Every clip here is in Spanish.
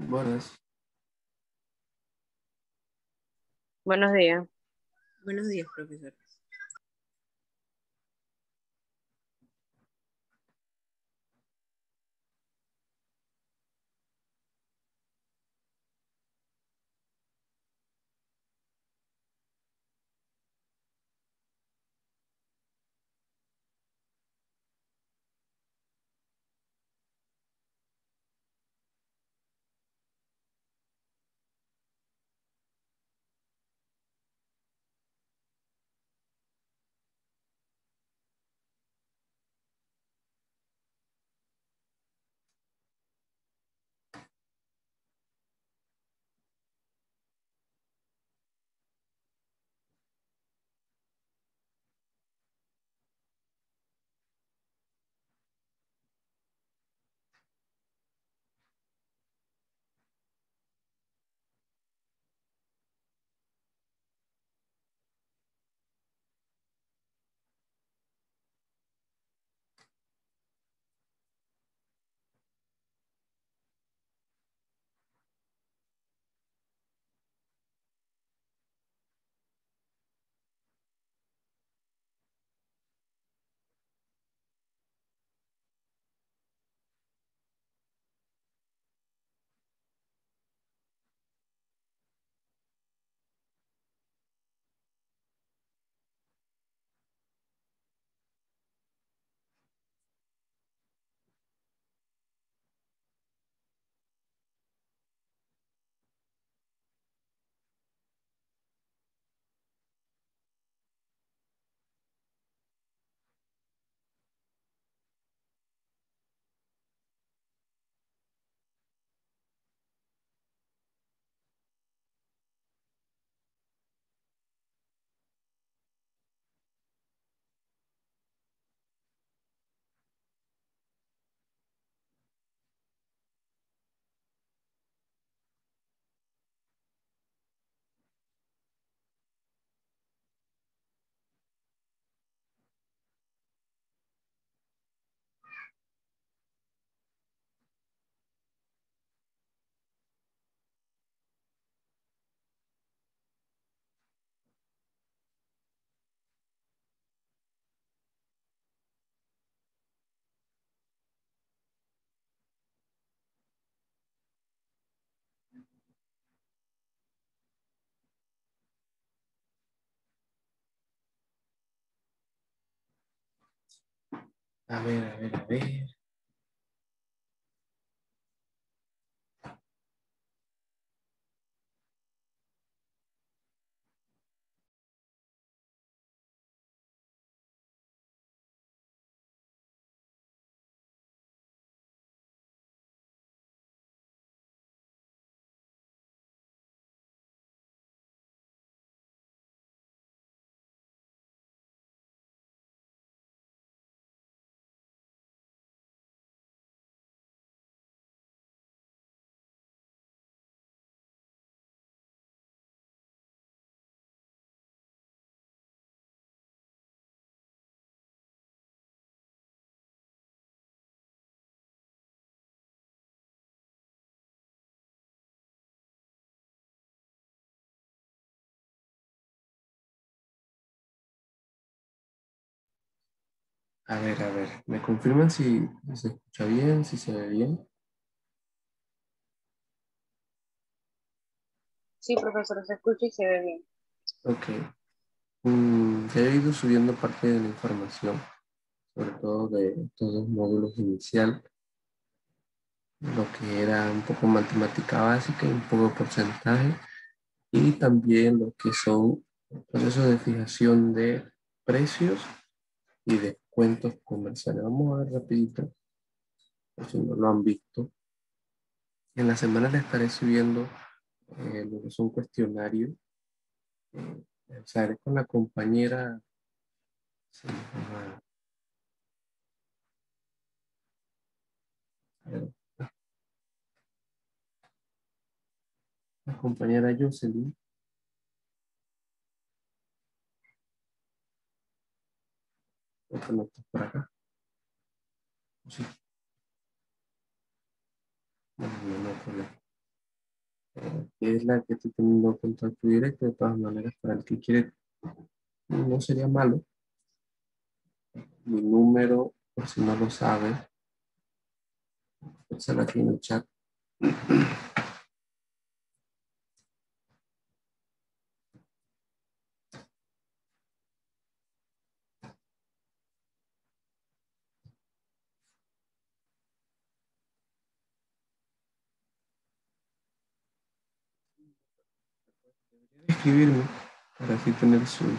Buenas. Buenos días. Buenos días, profesor. A ver, a ver, a ver. A ver, a ver. ¿Me confirman si se escucha bien, si se ve bien? Sí, profesor, se escucha y se ve bien. Ok. Ya he ido subiendo parte de la información, sobre todo de estos dos módulos inicial, lo que era un poco matemática básica y un poco porcentaje, y también lo que son procesos de fijación de precios y descuentos comerciales. Vamos a ver rapidito, por si no lo han visto. En la semana le estaré subiendo lo que son cuestionarios. Eh, o sea, eres con la compañera, se llama, a ver, la compañera Jocelyn, otra no está por acá. Sí, no, no, no hay problema. que es la que estoy teniendo contacto directo. De todas maneras, para el que quiere, no sería malo. Mi número, por si no lo sabe, sale aquí en el chat. Escribirme para así tener sus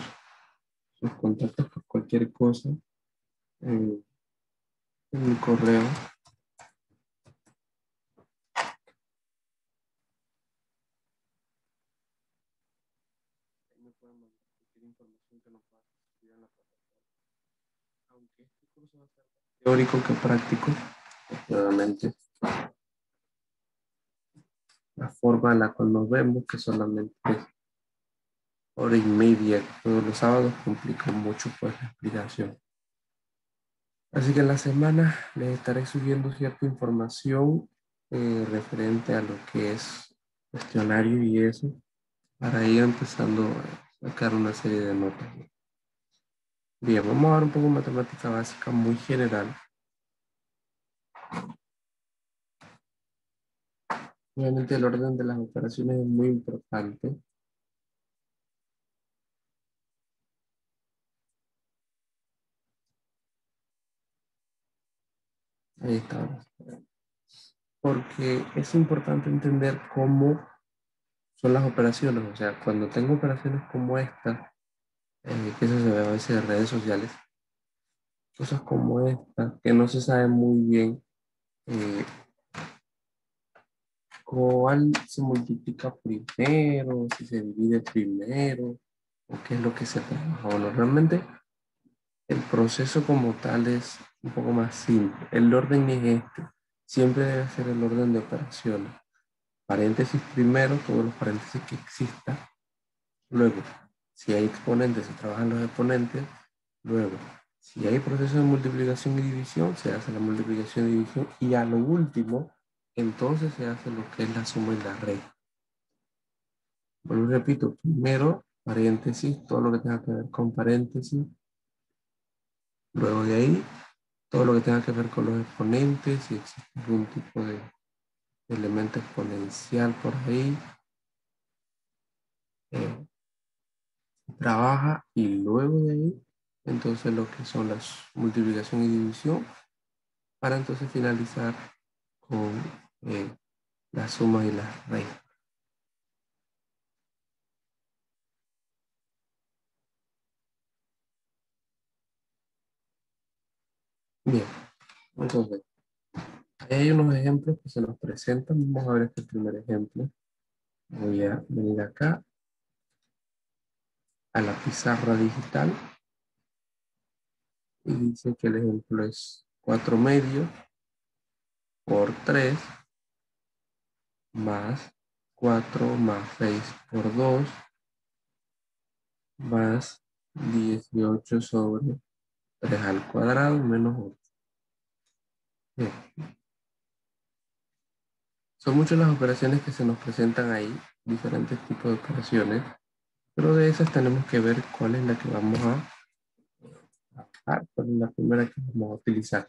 contactos por cualquier cosa en mi correo. Ahí me pueden mandar cualquier información que nos pueda recibir en la plataforma. Aunque este curso va a ser más teórico que práctico, nuevamente la forma en la cual nos vemos, que solamente es hora y media todos los sábados, complica mucho pues la explicación. Así que en la semana les estaré subiendo cierta información referente a lo que es cuestionario y eso, para ir empezando a sacar una serie de notas. Bien, vamos a ver un poco de matemática básica muy general. Obviamente el orden de las operaciones es muy importante. Ahí está. Porque es importante entender cómo son las operaciones. O sea, cuando tengo operaciones como esta, que eso se ve a veces en redes sociales, cosas como esta, que no se sabe muy bien cuál se multiplica primero, si se divide primero, o qué es lo que se trabaja. Bueno, realmente el proceso como tal es un poco más simple. El orden es este. Siempre debe ser el orden de operaciones. Paréntesis primero, todos los paréntesis que existan. Luego, si hay exponentes, se trabajan los exponentes. Luego, si hay proceso de multiplicación y división, se hace la multiplicación y división. Y a lo último, entonces se hace lo que es la suma y la resta. Bueno, repito, primero, paréntesis, todo lo que tenga que ver con paréntesis. Luego de ahí, todo lo que tenga que ver con los exponentes, si existe algún tipo de elemento exponencial por ahí. Trabaja y luego de ahí, entonces lo que son las multiplicación y división, para entonces finalizar con la suma y la raíz. Bien, entonces, ahí hay unos ejemplos que se nos presentan. Vamos a ver este primer ejemplo. Voy a venir acá a la pizarra digital y dice que el ejemplo es 4 medios por 3 más 4 más 6 por 2 más 18 sobre 3 al cuadrado menos 8. Bien. Son muchas las operaciones que se nos presentan ahí, diferentes tipos de operaciones, pero de esas tenemos que ver cuál es la que vamos a trabajar, cuál es la primera que vamos a utilizar.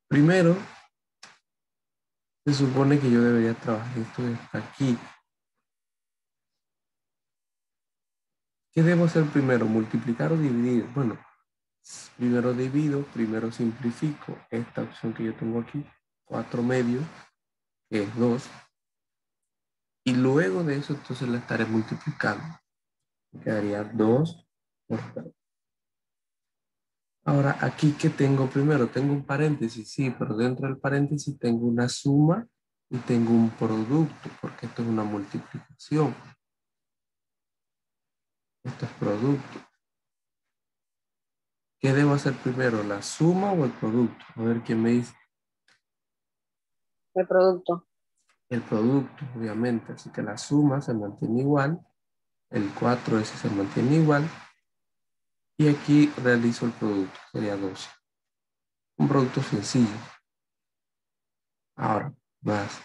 Primero, se supone que yo debería trabajar esto de aquí. ¿Qué debo hacer primero? ¿Multiplicar o dividir? Bueno, primero divido, primero simplifico esta opción que yo tengo aquí, 4 medios, que es 2, y luego de eso entonces la estaré multiplicando. Me quedaría 2 por 3. Ahora, aquí, ¿qué tengo primero? Tengo un paréntesis, sí, pero dentro del paréntesis tengo una suma y tengo un producto, porque esto es una multiplicación. Esto es producto. ¿Qué debo hacer primero, la suma o el producto? A ver quién me dice. El producto. El producto, obviamente. Así que la suma se mantiene igual. El 4 ese se mantiene igual. Y aquí realizo el producto, sería 12. Un producto sencillo. Ahora, más.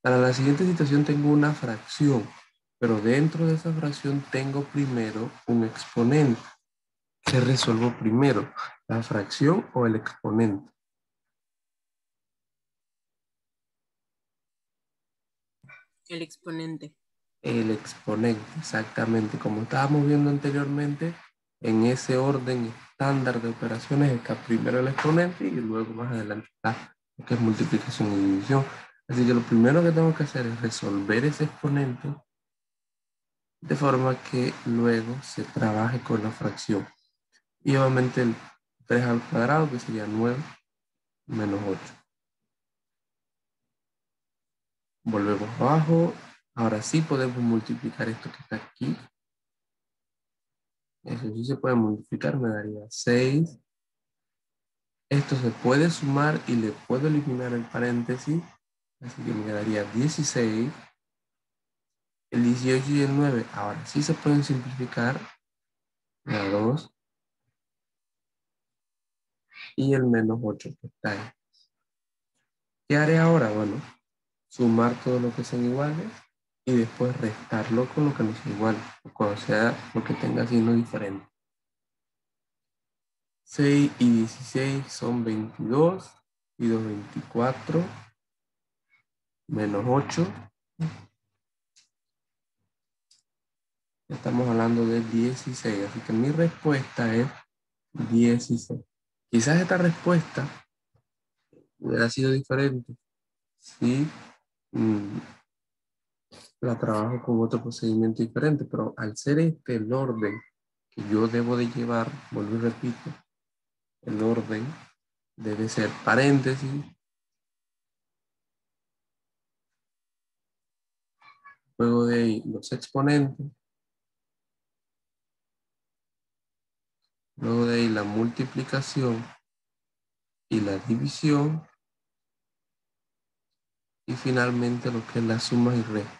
Para la siguiente situación tengo una fracción, pero dentro de esa fracción tengo primero un exponente. ¿Qué resuelvo primero? ¿La fracción o el exponente? El exponente. El exponente, exactamente. Como estábamos viendo anteriormente, en ese orden estándar de operaciones está primero el exponente y luego más adelante está lo que es multiplicación y división. Así que lo primero que tengo que hacer es resolver ese exponente de forma que luego se trabaje con la fracción. Y obviamente el 3 al cuadrado, que sería 9 menos 8. Volvemos abajo. Ahora sí podemos multiplicar esto que está aquí. Eso sí se puede multiplicar, me daría 6. Esto se puede sumar y le puedo eliminar el paréntesis. Así que me quedaría 16. El 18 y el 9 ahora sí se pueden simplificar. La 2 y el menos 8 que está ahí. ¿Qué haré ahora? Bueno, sumar todo lo que sean iguales y después restarlo con lo que no sea igual, o cuando sea lo que tenga signo diferente. 6 y 16 son 22 y 2, 24, menos 8. Estamos hablando de 16, así que mi respuesta es 16. Quizás esta respuesta hubiera sido diferente si la trabajo con otro procedimiento diferente, pero al ser este el orden que yo debo de llevar, vuelvo y repito, el orden debe ser paréntesis, luego de ahí los exponentes, luego de ahí la multiplicación y la división, y finalmente lo que es la suma y resta.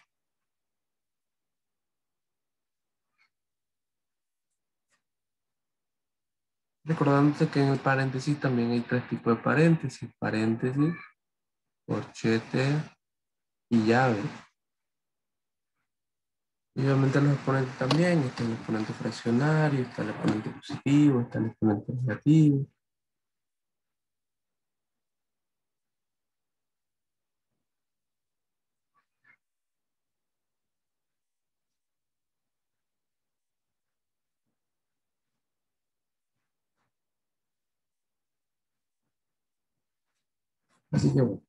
Recordándote que en el paréntesis también hay 3 tipos de paréntesis: paréntesis, corchete y llave. Y obviamente los exponentes también, está el exponente fraccionario, está el exponente positivo, está el exponente negativo. Así que bueno,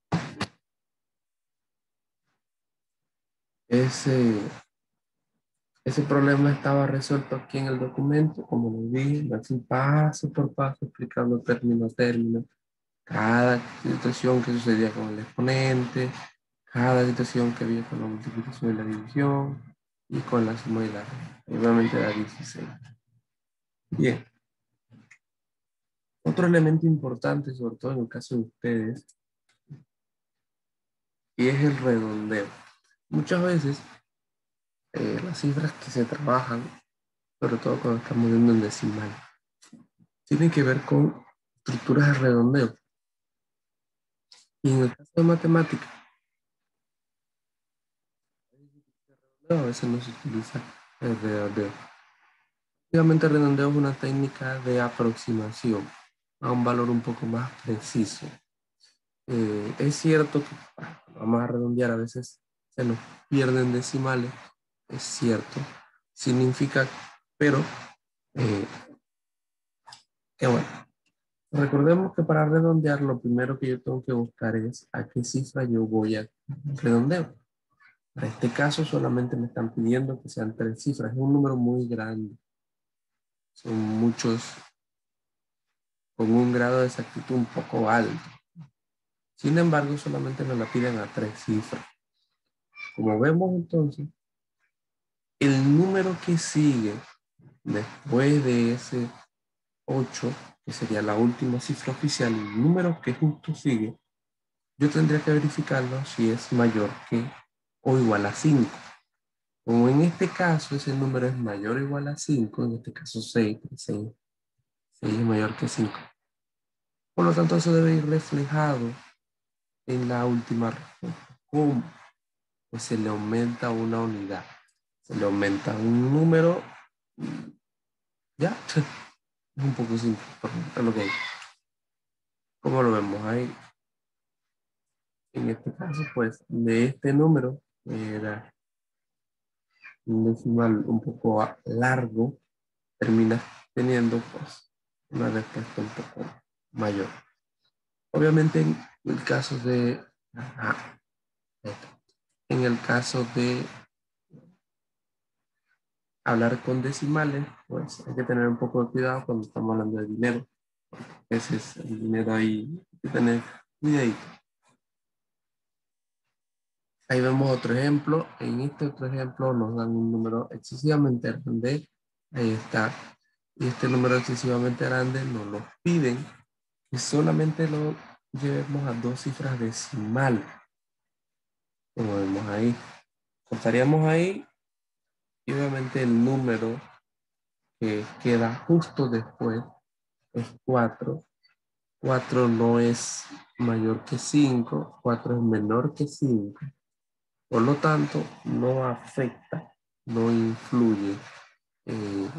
ese problema estaba resuelto aquí en el documento, como lo dije, así paso por paso, explicando término a término, cada situación que sucedía con el exponente, cada situación que había con la multiplicación y la división, y con la suma y la resta. Obviamente da 16. Bien. Otro elemento importante, sobre todo en el caso de ustedes, y es el redondeo. Muchas veces las cifras que se trabajan, sobre todo cuando estamos viendo en decimal, tienen que ver con estructuras de redondeo. Y en el caso de matemáticas, a veces no se utiliza el redondeo. Obviamente el redondeo es una técnica de aproximación a un valor un poco más preciso. Es cierto que vamos a redondear, a veces se nos pierden decimales, es cierto, significa, pero que bueno, recordemos que para redondear lo primero que yo tengo que buscar es a qué cifra yo voy a redondear. Para este caso solamente me están pidiendo que sean 3 cifras, es un número muy grande, son muchos con un grado de exactitud un poco alto. Sin embargo, solamente me la piden a 3 cifras. Como vemos entonces, el número que sigue después de ese 8, que sería la última cifra oficial, el número que justo sigue, yo tendría que verificarlo si es mayor que o igual a 5. Como en este caso ese número es mayor o igual a 5, en este caso 6 es mayor que 5. Por lo tanto, eso debe ir reflejado en la última respuesta. ¿Cómo? Pues se le aumenta una unidad. Se le aumenta un número. Ya, es un poco simple, pero lo que hay. ¿Cómo lo vemos ahí? En este caso, pues, de este número, era un decimal un poco largo, termina teniendo, pues, una respuesta un poco mayor. Obviamente, en el caso de... en el caso de hablar con decimales, pues hay que tener un poco de cuidado cuando estamos hablando de dinero. Ese es el dinero ahí, hay que tener cuidado. Ahí vemos otro ejemplo. En este otro ejemplo nos dan un número excesivamente grande. Ahí está. Y este número excesivamente grande nos lo piden y solamente lo llevemos a 2 cifras decimales. Como vemos ahí. Cortaríamos ahí y obviamente el número que queda justo después es 4. 4 no es mayor que 5. 4 es menor que 5. Por lo tanto, no afecta, no influye. eh,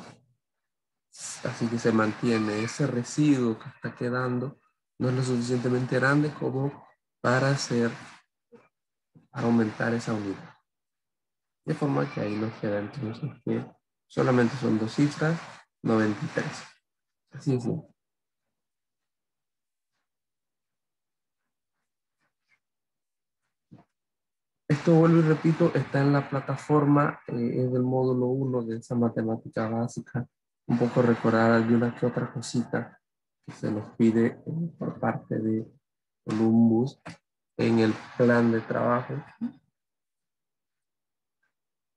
Así que se mantiene ese residuo que está quedando, no es lo suficientemente grande como para para aumentar esa unidad. De forma que ahí nos queda entonces que solamente son 2 cifras, 93. Así es. Esto, vuelvo y repito, está en la plataforma, es del módulo 1 de esa matemática básica. Un poco recordar alguna que otra cosita que se nos pide por parte de Columbus en el plan de trabajo.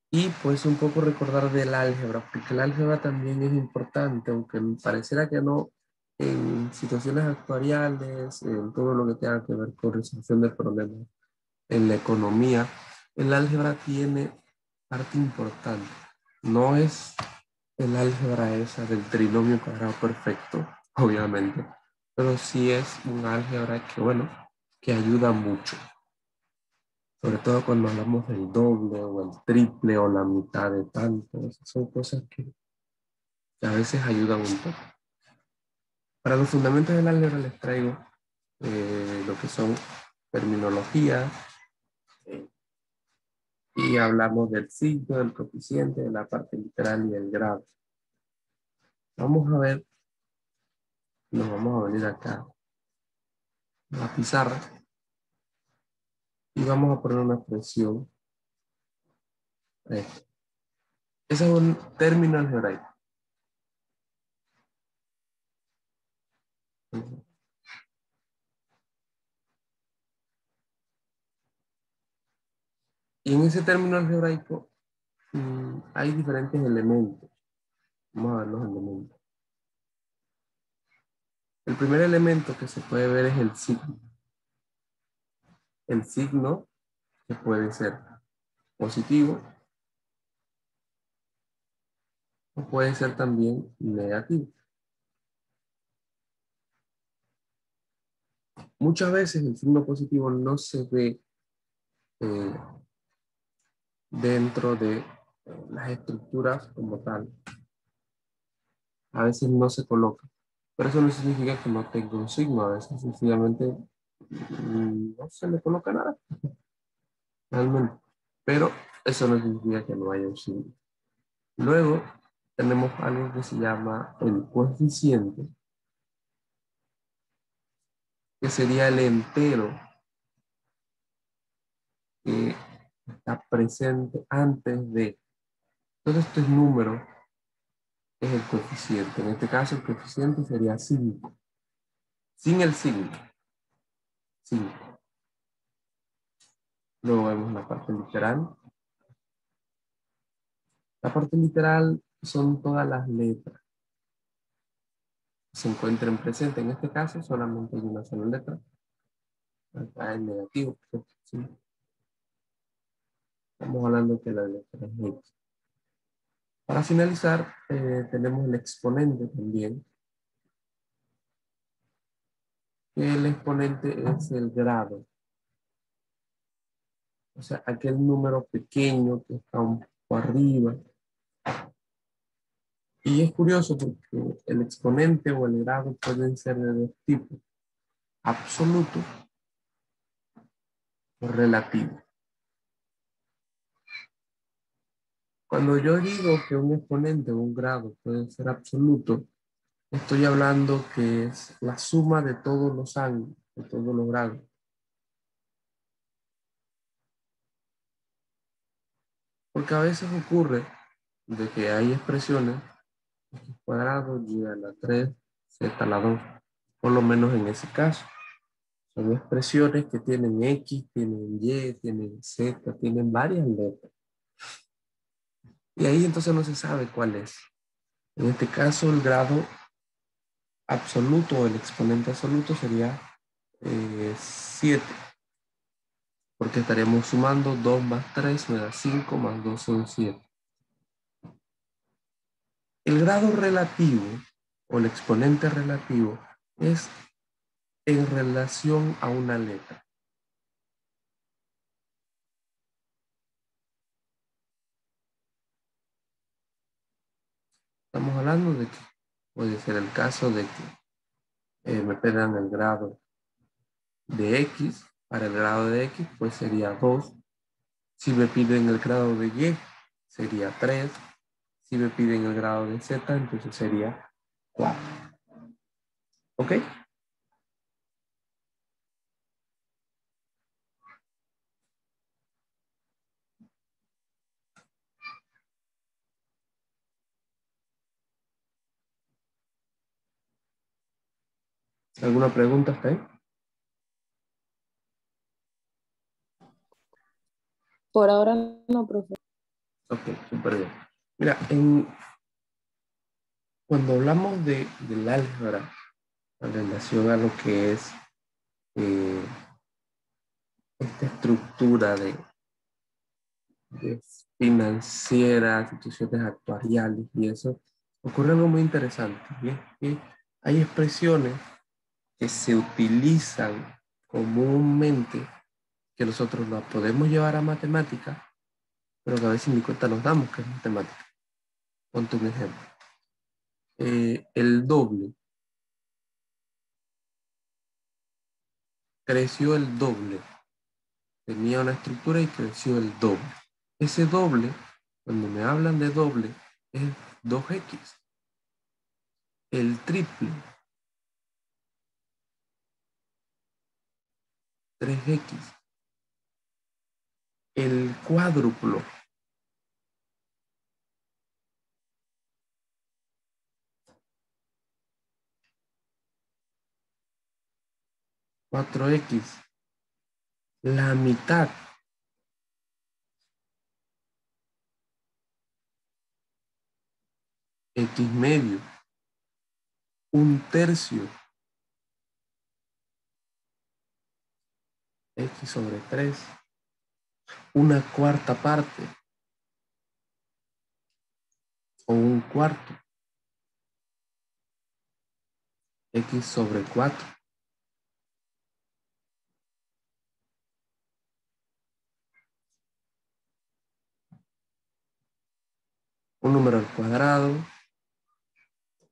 Y pues un poco recordar del álgebra, porque el álgebra también es importante, aunque me pareciera que no, en situaciones actuariales, en todo lo que tenga que ver con resolución de problemas en la economía, el álgebra tiene parte importante. No es el álgebra esa del trinomio cuadrado perfecto, obviamente, pero sí es un álgebra que, bueno, que ayuda mucho. Sobre todo cuando hablamos del doble o el triple o la mitad de tanto. Esas son cosas que a veces ayudan un poco. Para los fundamentos del álgebra les traigo lo que son terminología, y hablamos del signo, del coeficiente, de la parte literal y del grado. Vamos a ver, nos vamos a venir acá a la pizarra y vamos a poner una expresión. Ese es un término algebraico. Y en ese término algebraico hay diferentes elementos. Vamos a ver los elementos. El primer elemento que se puede ver es el signo. El signo que puede ser positivo o puede ser también negativo. Muchas veces el signo positivo no se ve eh, dentro de las estructuras como tal. A veces no se coloca. Pero eso no significa que no tenga un signo. A veces sencillamente no se le coloca nada. Realmente. Pero eso no significa que no haya un signo. Luego tenemos algo que se llama el coeficiente, que sería el entero que está presente antes de. Todo esto es número, es el coeficiente. En este caso el coeficiente sería 5. Sin el signo. 5. Luego vemos la parte literal. La parte literal son todas las letras que se encuentran presentes. En este caso solamente hay una sola letra. Acá el negativo. ¿Sí? Estamos hablando que la letra es X. Para finalizar, tenemos el exponente también. que el exponente es el grado. O sea, aquel número pequeño que está un poco arriba. Y es curioso porque el exponente o el grado pueden ser de dos tipos: absoluto o relativo. Cuando yo digo que un exponente o un grado puede ser absoluto, estoy hablando que es la suma de todos los ángulos, de todos los grados. Porque a veces ocurre de que hay expresiones x cuadrado, y a la 3, z a la 2, por lo menos en ese caso. Son expresiones que tienen x, tienen y, tienen z, tienen varias letras. Y ahí entonces no se sabe cuál es. En este caso el grado absoluto o el exponente absoluto sería 7. Porque estaríamos sumando 2 más 3 me da 5, más 2 son 7. El grado relativo o el exponente relativo es en relación a una letra. Estamos hablando de que puede ser el caso de que me pedan el grado de X. Para el grado de X pues sería 2. Si me piden el grado de Y sería 3. Si me piden el grado de Z entonces sería 4. ¿Ok? ¿Alguna pregunta hasta ahí? Por ahora no, profe. Ok, súper bien. Mira, cuando hablamos del álgebra en relación a lo que es eh, esta estructura de financieras, instituciones actuariales y eso, ocurre algo muy interesante. Y es que hay expresiones que se utilizan comúnmente, que nosotros las podemos llevar a matemática, pero que a veces ni cuenta nos damos que es matemática. Ponte un ejemplo. El doble. Creció el doble. Tenía una estructura y creció el doble. Ese doble, cuando me hablan de doble, es 2x. El triple, 3x. El cuádruplo, 4x. La mitad, x medio. Un tercio, x sobre 3. Una cuarta parte o un cuarto, x sobre 4. Un número al cuadrado,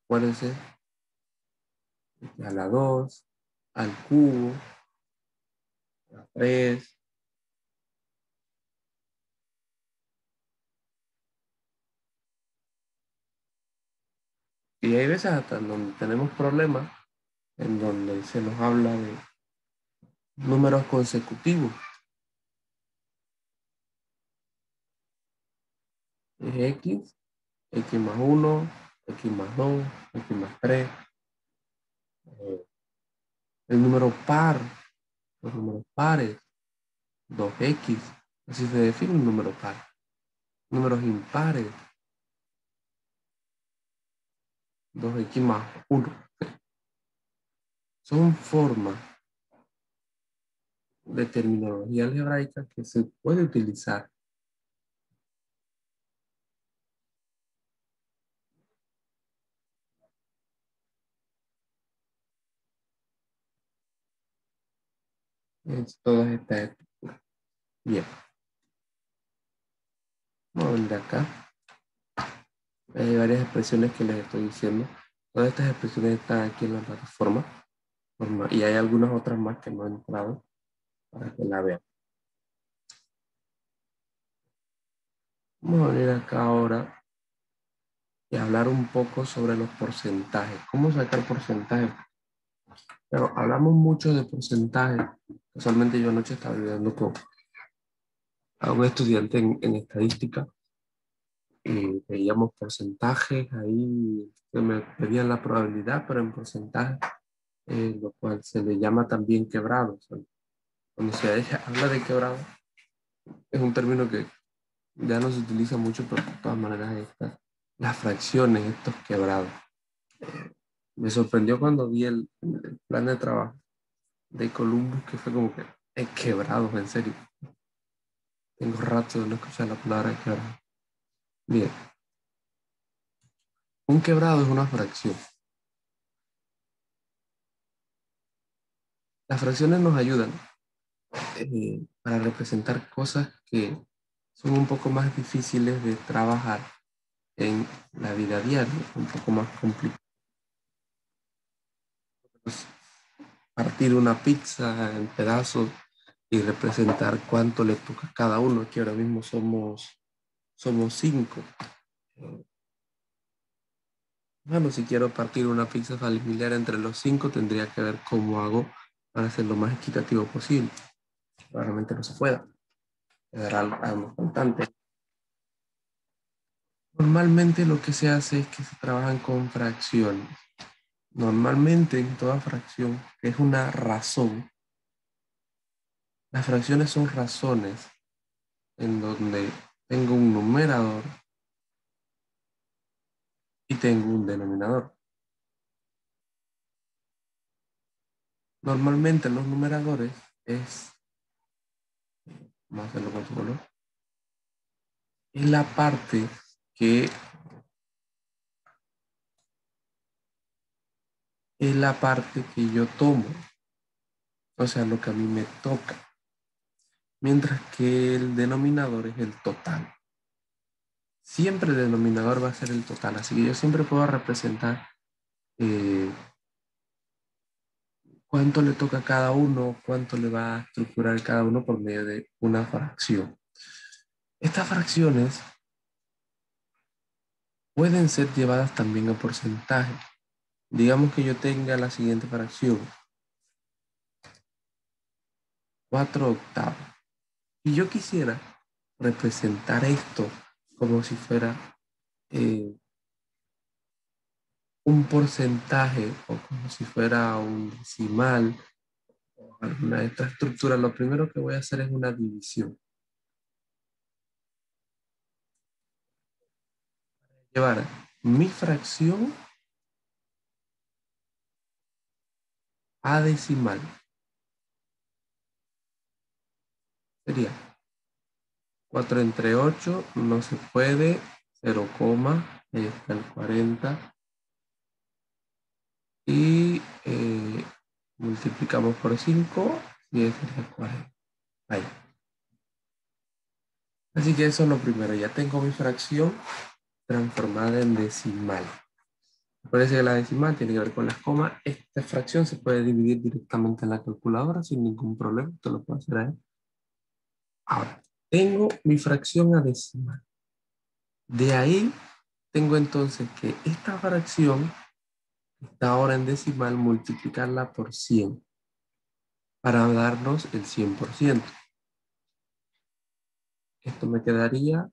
acuérdense, a la 2, al cubo, a la 3. Y hay veces hasta donde tenemos problemas, en donde se nos habla de números consecutivos. Es x, x más 1, x más 2, x más 3. El número par, los números pares, 2x. Así se define un número par. Números impares, 2x más 1. Son formas de terminología algebraica que se puede utilizar. es todas estas estructuras. Bien. Vamos a venir acá. Hay varias expresiones que les estoy diciendo. Todas estas expresiones están aquí en la plataforma. Y hay algunas otras más que no han entrado para que la vean. Vamos a venir acá ahora y hablar un poco sobre los porcentajes. ¿Cómo sacar porcentajes? Pero hablamos mucho de porcentajes. Casualmente yo anoche estaba ayudando a un estudiante en estadística y veíamos porcentajes ahí, que me pedían la probabilidad, pero en porcentaje, lo cual se le llama también quebrado. O sea, cuando se habla de quebrado, es un término que ya no se utiliza mucho, pero de todas maneras las fracciones, estos quebrados. Me sorprendió cuando vi el plan de trabajo de Columbus, que fue como que quebrados, en serio. Tengo rato de no escuchar la palabra quebrado. Bien, un quebrado es una fracción. Las fracciones nos ayudan para representar cosas que son un poco más difíciles de trabajar en la vida diaria, un poco más complicado. Partir una pizza en pedazos y representar cuánto le toca a cada uno, que ahora mismo somos 5. Bueno, si quiero partir una pizza familiar entre los 5, tendría que ver cómo hago para ser lo más equitativo posible. Probablemente no se pueda. Quedará algo faltante. Normalmente lo que se hace es que se trabajan con fracciones. Normalmente en toda fracción, que es una razón, las fracciones son razones en donde tengo un numerador y tengo un denominador. Normalmente los numeradores vamos a hacerlo con su color, es la parte que yo tomo, o sea, lo que a mí me toca, mientras que el denominador es el total. Siempre el denominador va a ser el total, así que yo siempre puedo representar cuánto le toca a cada uno, cuánto le va a estructurar cada uno por medio de una fracción. Estas fracciones pueden ser llevadas también a porcentaje. Digamos que yo tenga la siguiente fracción, 4/8. Y yo quisiera representar esto como si fuera un porcentaje o como si fuera un decimal o alguna de estas estructuras. Lo primero que voy a hacer es una división. Llevar mi fracción a decimal. Sería 4 entre 8, no se puede, 0, ahí está el 40. Y multiplicamos por 5 y eso sería 40. Ahí. Así que eso es lo primero, ya tengo mi fracción transformada en decimal. Parece que la decimal tiene que ver con las comas. Esta fracción se puede dividir directamente en la calculadora sin ningún problema. Esto lo puedo hacer ahí. Ahora, tengo mi fracción a decimal. De ahí tengo entonces que esta fracción está ahora en decimal, multiplicarla por 100 para darnos el 100%. Esto me quedaría,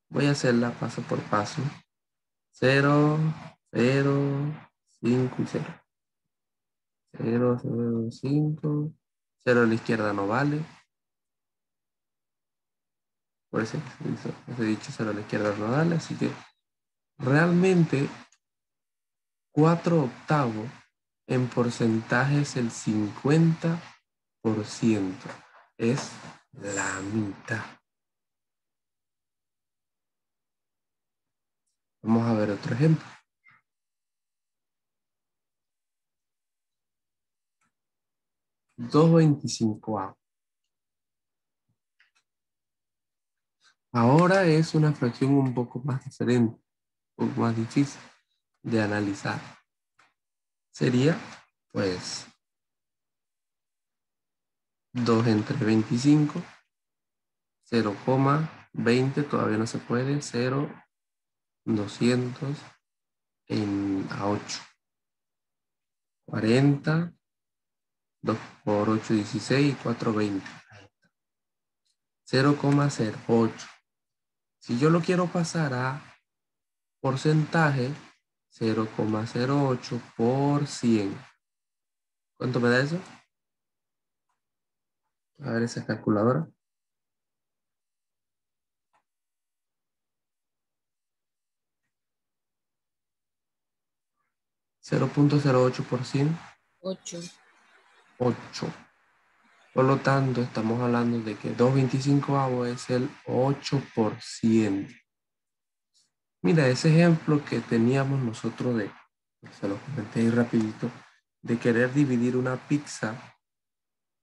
voy a hacerla paso por paso. 0, 0, 5 y 0. 0, 0, 5. 0 a la izquierda no vale. Por ese dicho 0 a la izquierda no vale. Así que realmente 4/8 en porcentaje es el 50%. Es la mitad. Vamos a ver otro ejemplo. 2/25. Ahora es una fracción un poco más diferente, un poco más difícil de analizar. Sería, pues, 2 entre 25, 0,20, todavía no se puede, 0,200 a 8. 40, 2 por 8, 16 y 4, 20. 0,08. Si yo lo quiero pasar a porcentaje, 0,08 por 100. ¿Cuánto me da eso? A ver esa calculadora. 0,08%. 8. 8. Por lo tanto, estamos hablando de que 2/25 es el 8%. Mira, ese ejemplo que teníamos nosotros se lo comenté ahí rapidito, de querer dividir una pizza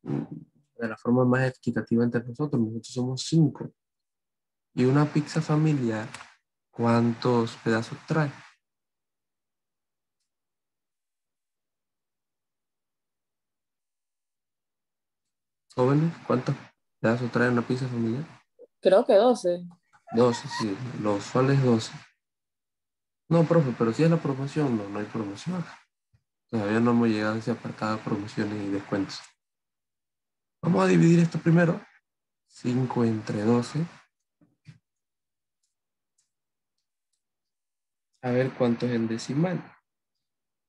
de la forma más equitativa entre nosotros. Nosotros somos 5. Y una pizza familiar, ¿cuántos pedazos trae? Jóvenes, ¿cuántos pedazos trae una pizza familiar? Creo que 12. 12, sí. Lo usual es 12. No, profe, pero si es la promoción, no hay promoción acá. Todavía no hemos llegado a ese apartado de promociones y descuentos. Vamos a dividir esto primero. 5 entre 12. A ver cuánto es en decimal.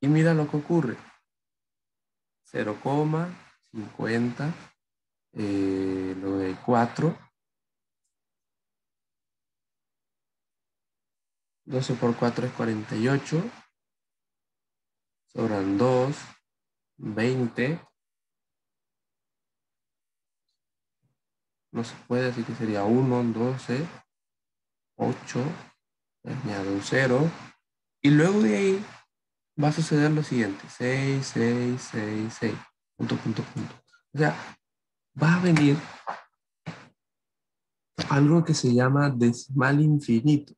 Y mira lo que ocurre. 0,50, 4. 12 por 4 es 48. Sobran 2, 20. No se puede, así que sería 1, 12, 8. Añado un 0. Y luego de ahí va a suceder lo siguiente. 6, 6, 6, 6. Punto, punto, punto. O sea, va a venir algo que se llama decimal infinito.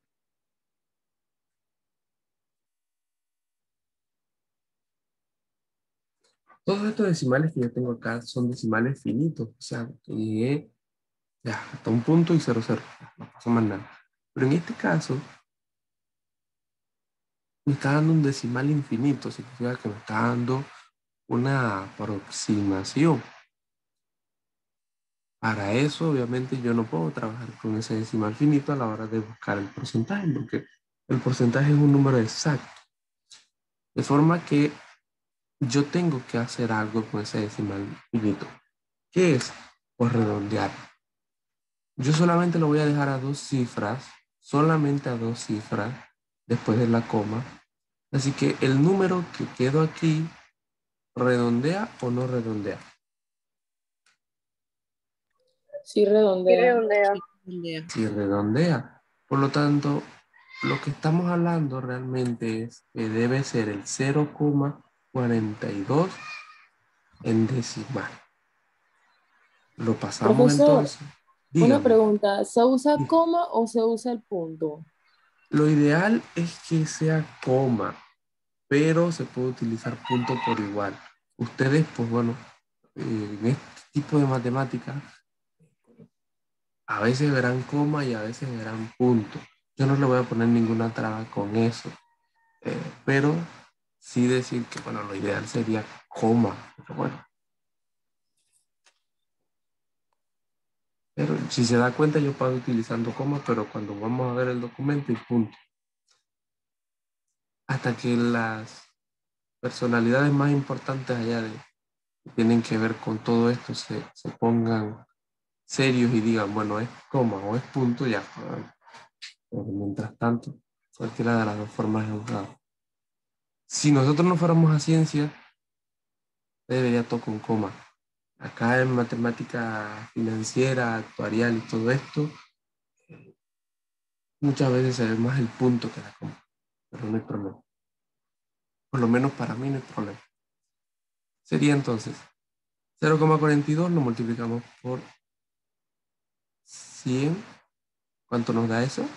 Todos estos decimales que yo tengo acá son decimales finitos. O sea, que llegué ya hasta un punto y 0, 0. No pasa más nada. Pero en este caso, me está dando un decimal infinito. Significa que me está dando una aproximación. Para eso, obviamente, yo no puedo trabajar con ese decimal finito a la hora de buscar el porcentaje, porque el porcentaje es un número exacto. De forma que yo tengo que hacer algo con ese decimal finito. ¿Qué es? Pues redondear. Yo solamente lo voy a dejar a 2 cifras, solamente a 2 cifras, después de la coma. Así que el número que quedó aquí, ¿redondea o no redondea? Sí, redondea. Sí, redondea. Por lo tanto, lo que estamos hablando realmente es que debe ser el 0,42 en decimal. Lo pasamos Profesor, entonces. una Dígame. pregunta. ¿Se usa coma o se usa el punto? Lo ideal es que sea coma, pero se puede utilizar punto por igual. Ustedes, pues bueno, en este tipo de matemáticas, a veces verán coma y a veces verán punto. Yo no le voy a poner ninguna traba con eso. Pero sí decir que, bueno, lo ideal sería coma, pero bueno. Pero si se da cuenta, yo paso utilizando coma, pero cuando vamos a ver el documento y punto. Hasta que las personalidades más importantes allá que tienen que ver con todo esto se pongan serios y digan, bueno, es coma o es punto, ya. Pero mientras tanto, cualquiera de las dos formas es usado. Si nosotros no fuéramos a ciencia, debería todo con coma. Acá en matemática financiera, actuarial y todo esto, muchas veces se ve más el punto que la coma, pero no hay problema. Por lo menos para mí no hay problema. Sería entonces 0,42 lo multiplicamos por 100. ¿Cuánto nos da eso?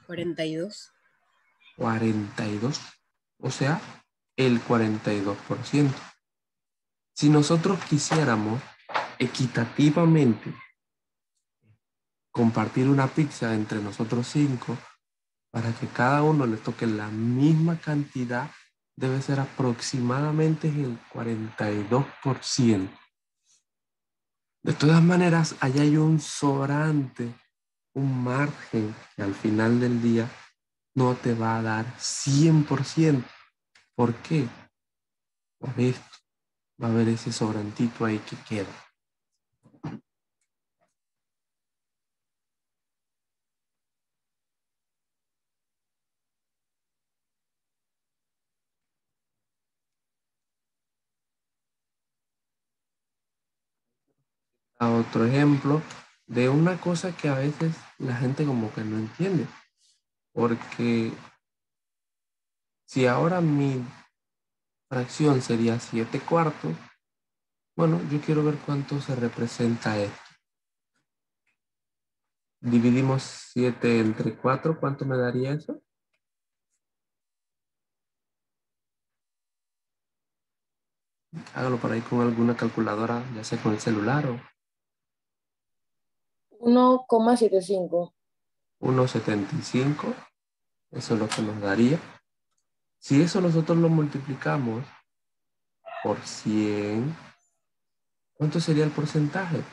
42. 42. O sea, el 42%. Si nosotros quisiéramos equitativamente compartir una pizza entre nosotros 5, para que cada uno le toque la misma cantidad, debe ser aproximadamente el 42%. De todas maneras, allá hay un sobrante, un margen que al final del día no te va a dar 100%. ¿Por qué? Por esto. Va a haber ese sobrantito ahí que queda. A otro ejemplo de una cosa que a veces la gente como que no entiende. Porque si ahora mi fracción sería 7/4, bueno, yo quiero ver cuánto se representa esto. Dividimos 7 entre 4, ¿cuánto me daría eso? Hágalo por ahí con alguna calculadora, ya sea con el celular o 1,75. 1,75. Eso es lo que nos daría. Si eso nosotros lo multiplicamos por 100, ¿cuánto sería el porcentaje?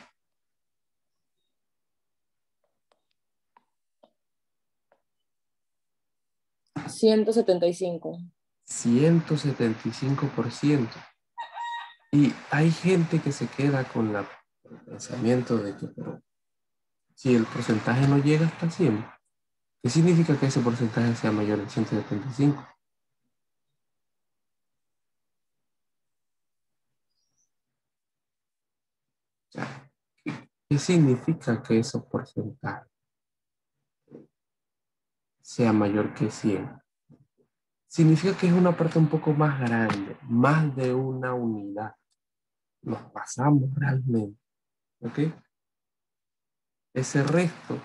175. 175%. Y hay gente que se queda con el pensamiento de que pero, si el porcentaje no llega hasta 100, ¿qué significa que ese porcentaje sea mayor del 175? O sea, ¿qué significa que ese porcentaje sea mayor que 100? Significa que es una parte un poco más grande, más de una unidad. Nos pasamos realmente, ¿ok? Ese resto,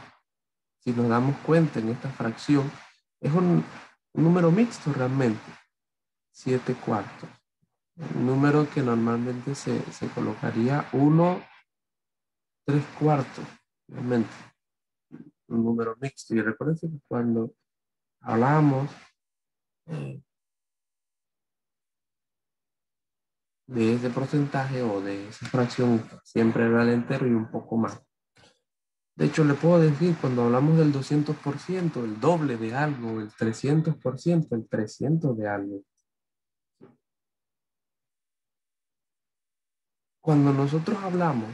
si nos damos cuenta en esta fracción, es un número mixto realmente, 7/4. Un número que normalmente se colocaría 1/3, realmente, un número mixto. Y recuerden que cuando hablamos de ese porcentaje o de esa fracción, siempre era el entero y un poco más. De hecho, le puedo decir, cuando hablamos del 200%, el doble de algo, el 300%, el 300 de algo. Cuando nosotros hablamos,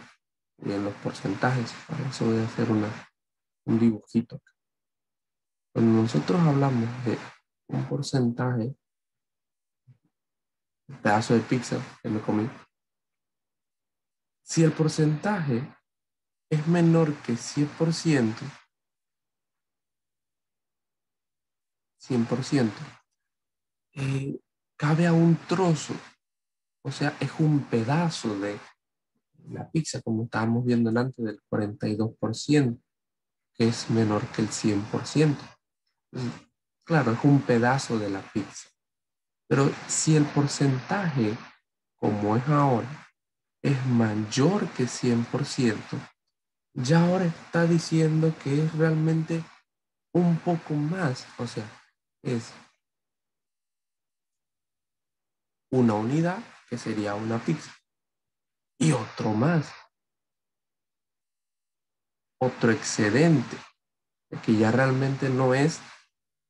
y en los porcentajes, para eso voy a hacer un dibujito. Cuando nosotros hablamos de un porcentaje, un pedazo de pizza que me comí, si el porcentaje es menor que 100%, 100%, cabe a un trozo, o sea, es un pedazo de la pizza, como estábamos viendo antes, del 42%, que es menor que el 100%. Claro, es un pedazo de la pizza. Pero si el porcentaje, como es ahora, es mayor que 100%, ya ahora está diciendo que es realmente un poco más. O sea, es una unidad, que sería una pizza, y otro más, otro excedente, que ya realmente no es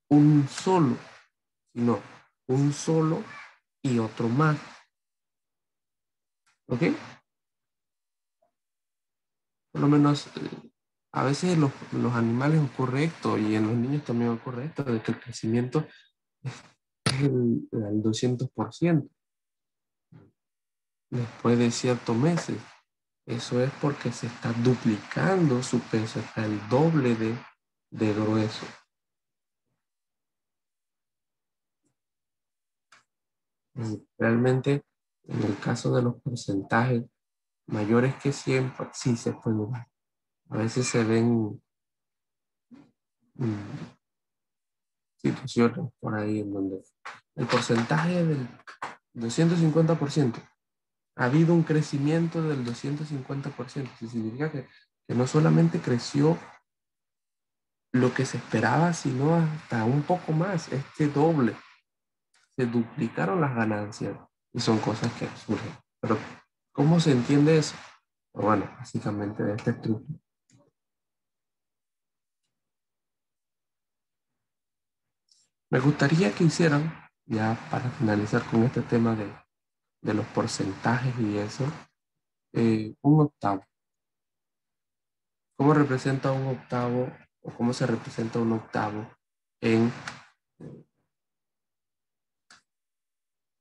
un solo, sino un solo y otro más. ¿Ok? Por lo menos a veces en los animales ocurre esto y en los niños también ocurre esto, de que el crecimiento es el 200% después de ciertos meses. Eso es porque se está duplicando su peso, está el doble de grueso. Y realmente En el caso de los porcentajes mayores que 100, pues sí se puede ver. A veces se ven situaciones por ahí en donde el porcentaje del 250%, ha habido un crecimiento del 250%. Eso significa que no solamente creció lo que se esperaba, sino hasta un poco más, doble. Se duplicaron las ganancias y son cosas que surgen. Pero, ¿cómo se entiende eso? Bueno, básicamente de este truco. Me gustaría que hicieran, ya para finalizar con este tema de los porcentajes y eso, un octavo. ¿Cómo representa un octavo o cómo se representa un octavo en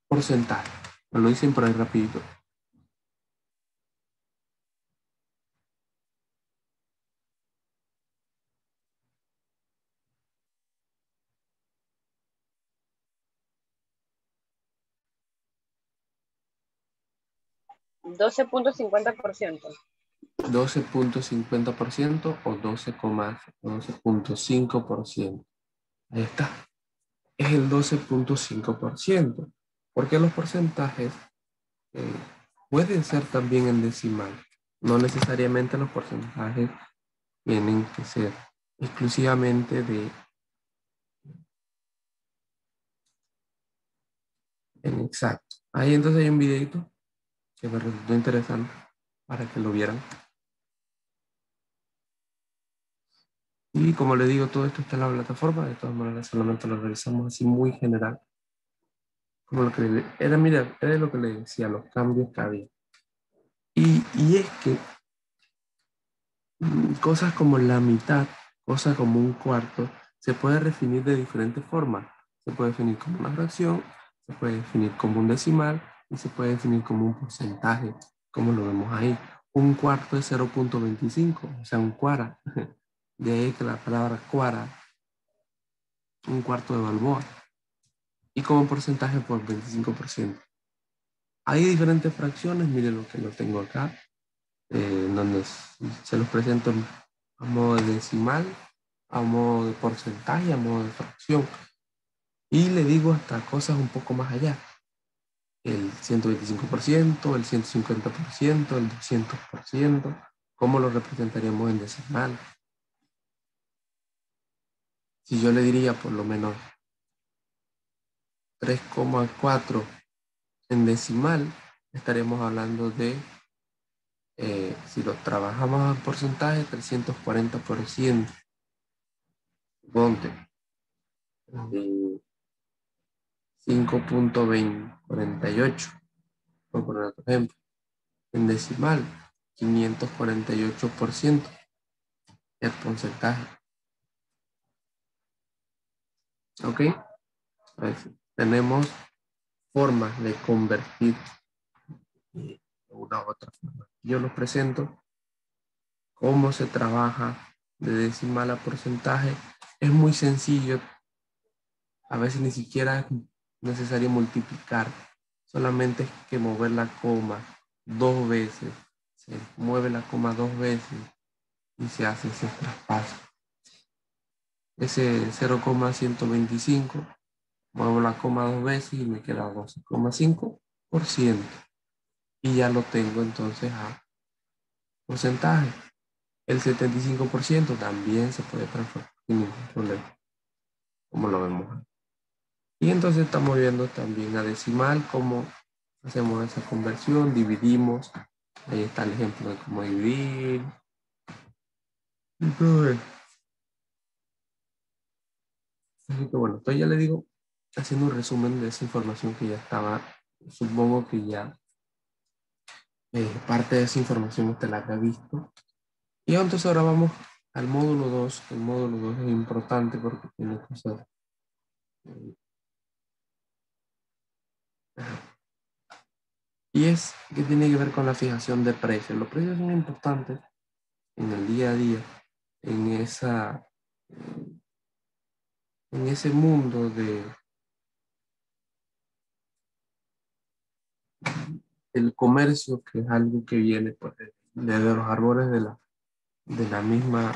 porcentaje? Me lo dicen por ahí rapidito. 12.50%. 12.50% o 12,5%. Ahí está. Es el 12.5%. Porque los porcentajes eh, pueden ser también en decimal. No necesariamente los porcentajes tienen que ser exclusivamente en exacto. Ahí entonces hay un videito que me resultó interesante para que lo vieran. Y como les digo, todo esto está en la plataforma. De todas maneras, solamente lo revisamos así muy general. Como lo que era, mira, era lo que le decía, los cambios que había. Y es que cosas como la mitad, cosas como un cuarto, se puede definir de diferentes formas. Se puede definir como una fracción, se puede definir como un decimal y se puede definir como un porcentaje, como lo vemos ahí. Un cuarto es 0.25, o sea, un cuara. De ahí que la palabra cuara, un cuarto de balboa. Y como porcentaje por 25%. Hay diferentes fracciones, miren lo que lo tengo acá, donde se los presento a modo de decimal, a modo de porcentaje, a modo de fracción. Y le digo hasta cosas un poco más allá. El 125%, el 150%, el 200%. ¿Cómo lo representaríamos en decimal? Si yo le diría por lo menos 3,4 en decimal, estaríamos hablando de, si lo trabajamos en porcentaje, 340%. Ponte. 5.48, por poner otro ejemplo. En decimal, 548% el porcentaje. ¿Ok? Pues, tenemos formas de convertir de una u otra forma. Yo los presento cómo se trabaja de decimal a porcentaje. Es muy sencillo. A veces ni siquiera es necesario multiplicar. Solamente es que mover la coma 2 veces. Se mueve la coma 2 veces y se hace ese traspaso. Ese 0,125, muevo la coma 2 veces y me queda 12,5%. Y ya lo tengo entonces a porcentaje. El 75% también se puede transformar sin ningún problema, como lo vemos. Y entonces estamos viendo también a decimal cómo hacemos esa conversión, dividimos. Ahí está el ejemplo de cómo dividir. Entonces, así que bueno, entonces ya le digo, haciendo un resumen de esa información que ya estaba, supongo que ya parte de esa información usted la había visto. Y entonces ahora vamos al módulo 2. El módulo 2 es importante porque tiene cosas. Y es que tiene que ver con la fijación de precios. Los precios son importantes en el día a día, en ese mundo el comercio, que es algo que viene pues, de los árboles de la misma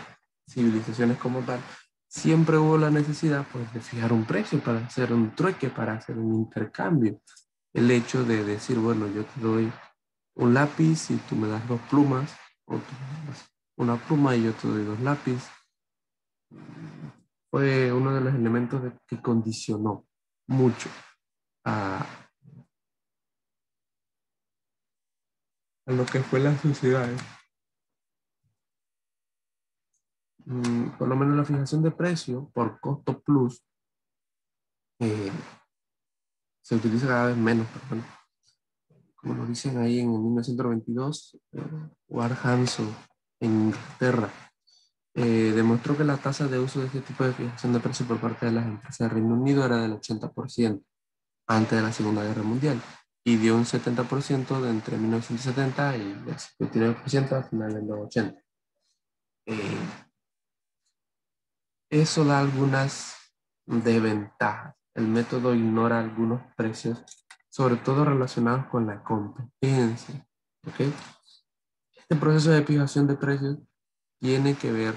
civilizaciones como tal, siempre hubo la necesidad pues, de fijar un precio para hacer un trueque, para hacer un intercambio. El hecho de decir, bueno, yo te doy un lápiz y tú me das 2 plumas, o tú me das una pluma y yo te doy 2 lápices, fue uno de los elementos que condicionó mucho a lo que fue la sociedad. Por lo menos la fijación de precio por costo plus eh, se utiliza cada vez menos, pero bueno, como lo dicen ahí en 1922, Ward Hanson en Inglaterra demostró que la tasa de uso de este tipo de fijación de precios por parte de las empresas del Reino Unido era del 80% antes de la Segunda Guerra Mundial y dio un 70% de entre 1970 y el 59% a finales de los 80. Eso da algunas desventajas. El método ignora algunos precios, sobre todo relacionados con la competencia. ¿Ok? Este proceso de fijación de precios tiene que ver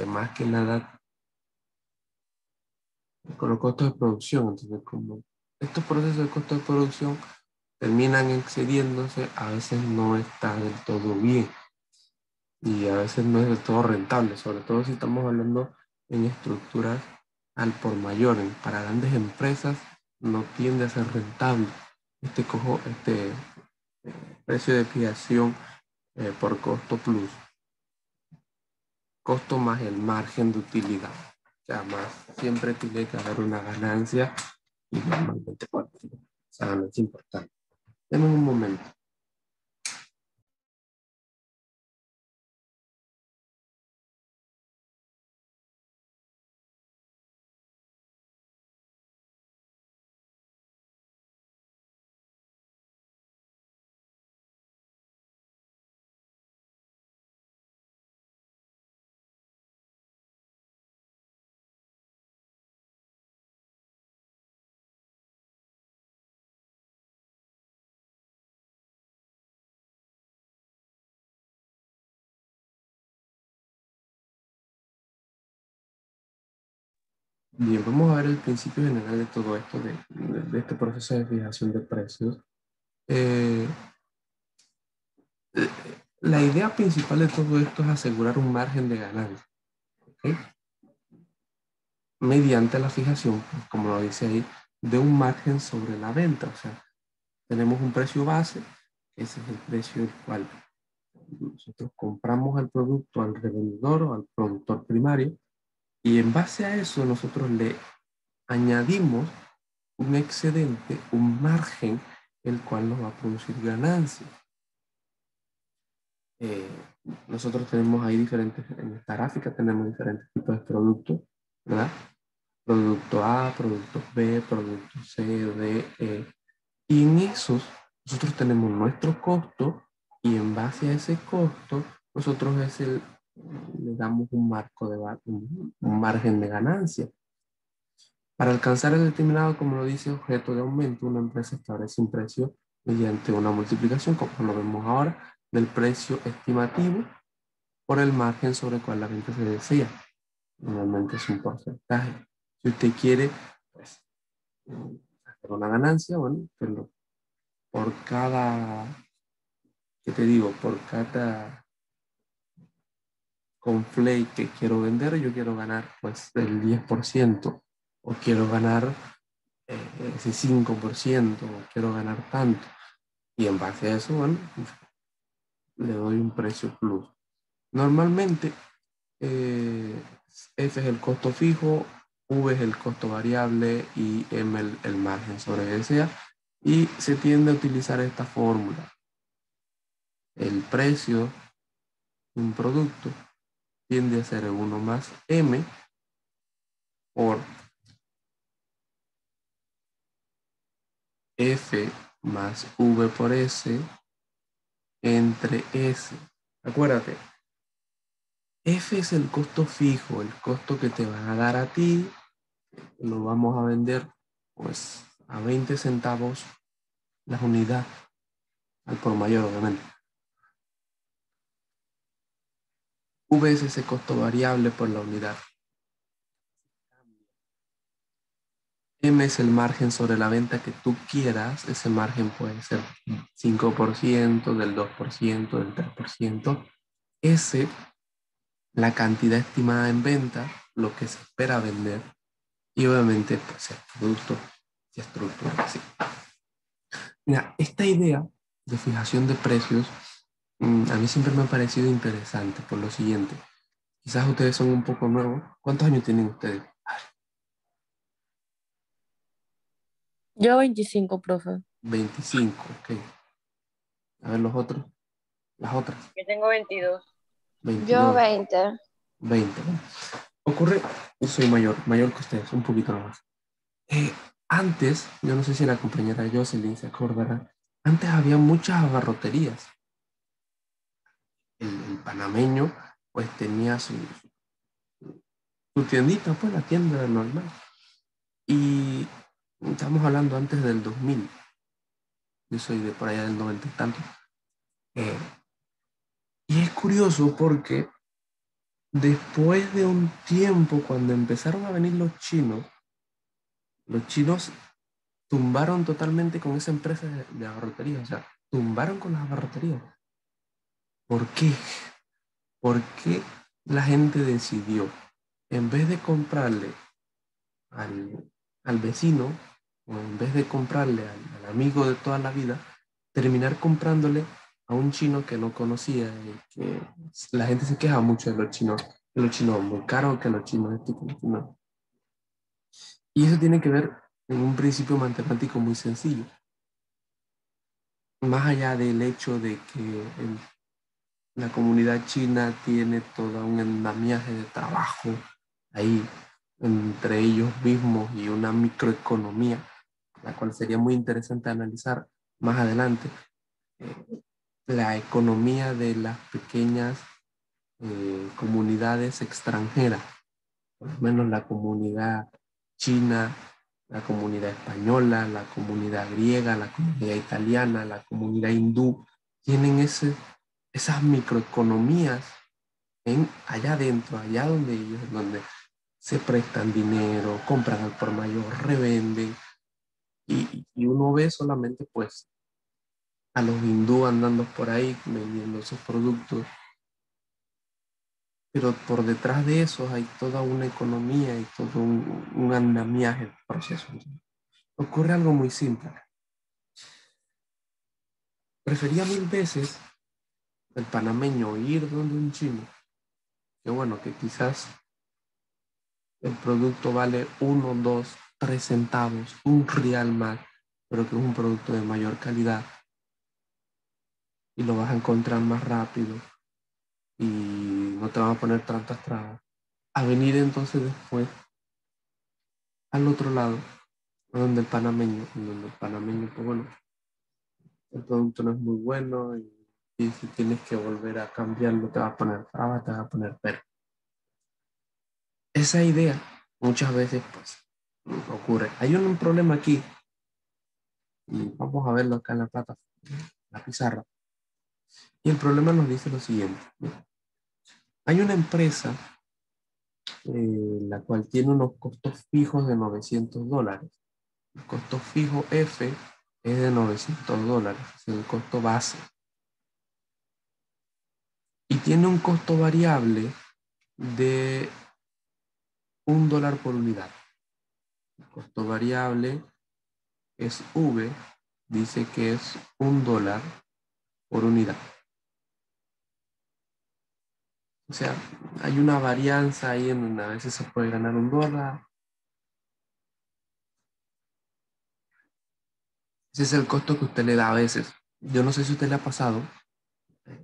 más que nada con los costos de producción. Entonces, como estos procesos de costo de producción terminan excediéndose, a veces no está del todo bien y a veces no es del todo rentable, sobre todo si estamos hablando en estructuras al por mayor. Para grandes empresas no tiende a ser rentable este precio de fijación por costo plus, costo más el margen de utilidad. O sea, más siempre tiene que haber una ganancia y normalmente esa ganancia importante. Denme un momento. Bien, vamos a ver el principio general de todo esto, de este proceso de fijación de precios. Eh, la idea principal de todo esto es asegurar un margen de ganancia, ¿ok? Mediante la fijación, pues, como lo dice ahí, de un margen sobre la venta. O sea, tenemos un precio base, ese es el precio el cual nosotros compramos el producto al revendedor o al productor primario, y en base a eso nosotros le añadimos un excedente, un margen, el cual nos va a producir ganancias. Eh, nosotros tenemos ahí diferentes, en esta gráfica tenemos diferentes tipos de productos, ¿verdad? Producto A, producto B, producto C, D, E. Y en esos nosotros tenemos nuestro costo y en base a ese costo nosotros le damos un marco de un margen de ganancia. Para alcanzar el determinado, como lo dice, objeto de aumento, una empresa establece un precio mediante una multiplicación, como lo vemos ahora, del precio estimativo por el margen sobre el cual la venta se desea. Normalmente es un porcentaje. Si usted quiere, pues, hacer una ganancia, bueno, pero por cada, ¿qué te digo? Por cada conflate que quiero vender, yo quiero ganar pues el 10%, o quiero ganar ese 5%, o quiero ganar tanto. Y en base a eso, bueno, le doy un precio plus. Normalmente, F es el costo fijo, V es el costo variable y M el margen sobre SA. Y se tiende a utilizar esta fórmula. El precio de un producto tiende a ser 1 más M por F más V por S entre S. Acuérdate, F es el costo fijo, el costo que te van a dar a ti. Lo vamos a vender pues a 20 centavos la unidad. al por mayor, obviamente. V es ese costo variable por la unidad. M es el margen sobre la venta que tú quieras. Ese margen puede ser 5%, del 2%, del 3%. S, la cantidad estimada en venta, lo que se espera vender. Y obviamente, pues el producto y estructura. Así. Mira, esta idea de fijación de precios a mí siempre me ha parecido interesante por lo siguiente. Quizás ustedes son un poco nuevos. ¿Cuántos años tienen ustedes? Yo 25, profe. 25, ok. A ver los otros, las otras. Yo tengo 22. Yo 22, 20. 20. ¿No? Ocurre, yo soy mayor que ustedes, un poquito más. Antes, yo no sé si la compañera Jocelyn se acordará, antes había muchas abarroterías. El panameño pues tenía su tiendita, pues la tienda normal. Y estamos hablando antes del 2000. Yo soy de por allá del 90 y tanto. Eh, y es curioso porque después de un tiempo, cuando empezaron a venir los chinos tumbaron totalmente con esa empresa de abarrotería. O sea, tumbaron con las abarroterías. ¿Por qué? Porque la gente decidió, en vez de comprarle al vecino, o en vez de comprarle al amigo de toda la vida, terminar comprándole a un chino que no conocía y que la gente se queja mucho de que los chinos muy caros, que los chinos esto, que los chinos. Y eso tiene que ver en un principio matemático muy sencillo. Más allá del hecho de que la comunidad china tiene todo un andamiaje de trabajo ahí entre ellos mismos y una microeconomía, la cual sería muy interesante analizar más adelante. La economía de las pequeñas comunidades extranjeras, por lo menos la comunidad china, la comunidad española, la comunidad griega, la comunidad italiana, la comunidad hindú, tienen esas microeconomías allá adentro, allá donde ellos, donde se prestan dinero, compran al por mayor, revenden, y uno ve solamente pues a los hindú andando por ahí vendiendo sus productos, pero por detrás de eso hay toda una economía y todo un andamiaje de procesos. Ocurre algo muy simple. Prefería mil veces el panameño ir donde un chino, que bueno, que quizás el producto vale 1, 2, 3 centavos, un real más, pero que es un producto de mayor calidad y lo vas a encontrar más rápido y no te van a poner tantas trabas. A venir entonces después al otro lado, donde el panameño, pues bueno, el producto no es muy bueno y si tienes que volver a cambiarlo te va a poner trabas, te va a poner pero. Esa idea muchas veces pues ocurre. Hay un problema aquí y vamos a verlo acá en la plataforma, la pizarra. Y el problema nos dice lo siguiente. Hay una empresa la cual tiene unos costos fijos de $900. El costo fijo F es de $900, es el costo base. Y tiene un costo variable de $1 por unidad. El costo variable es V, dice que es $1 por unidad. O sea, hay una varianza ahí en donde a veces se puede ganar $1. Ese es el costo que usted le da a veces. Yo no sé si a usted le ha pasado,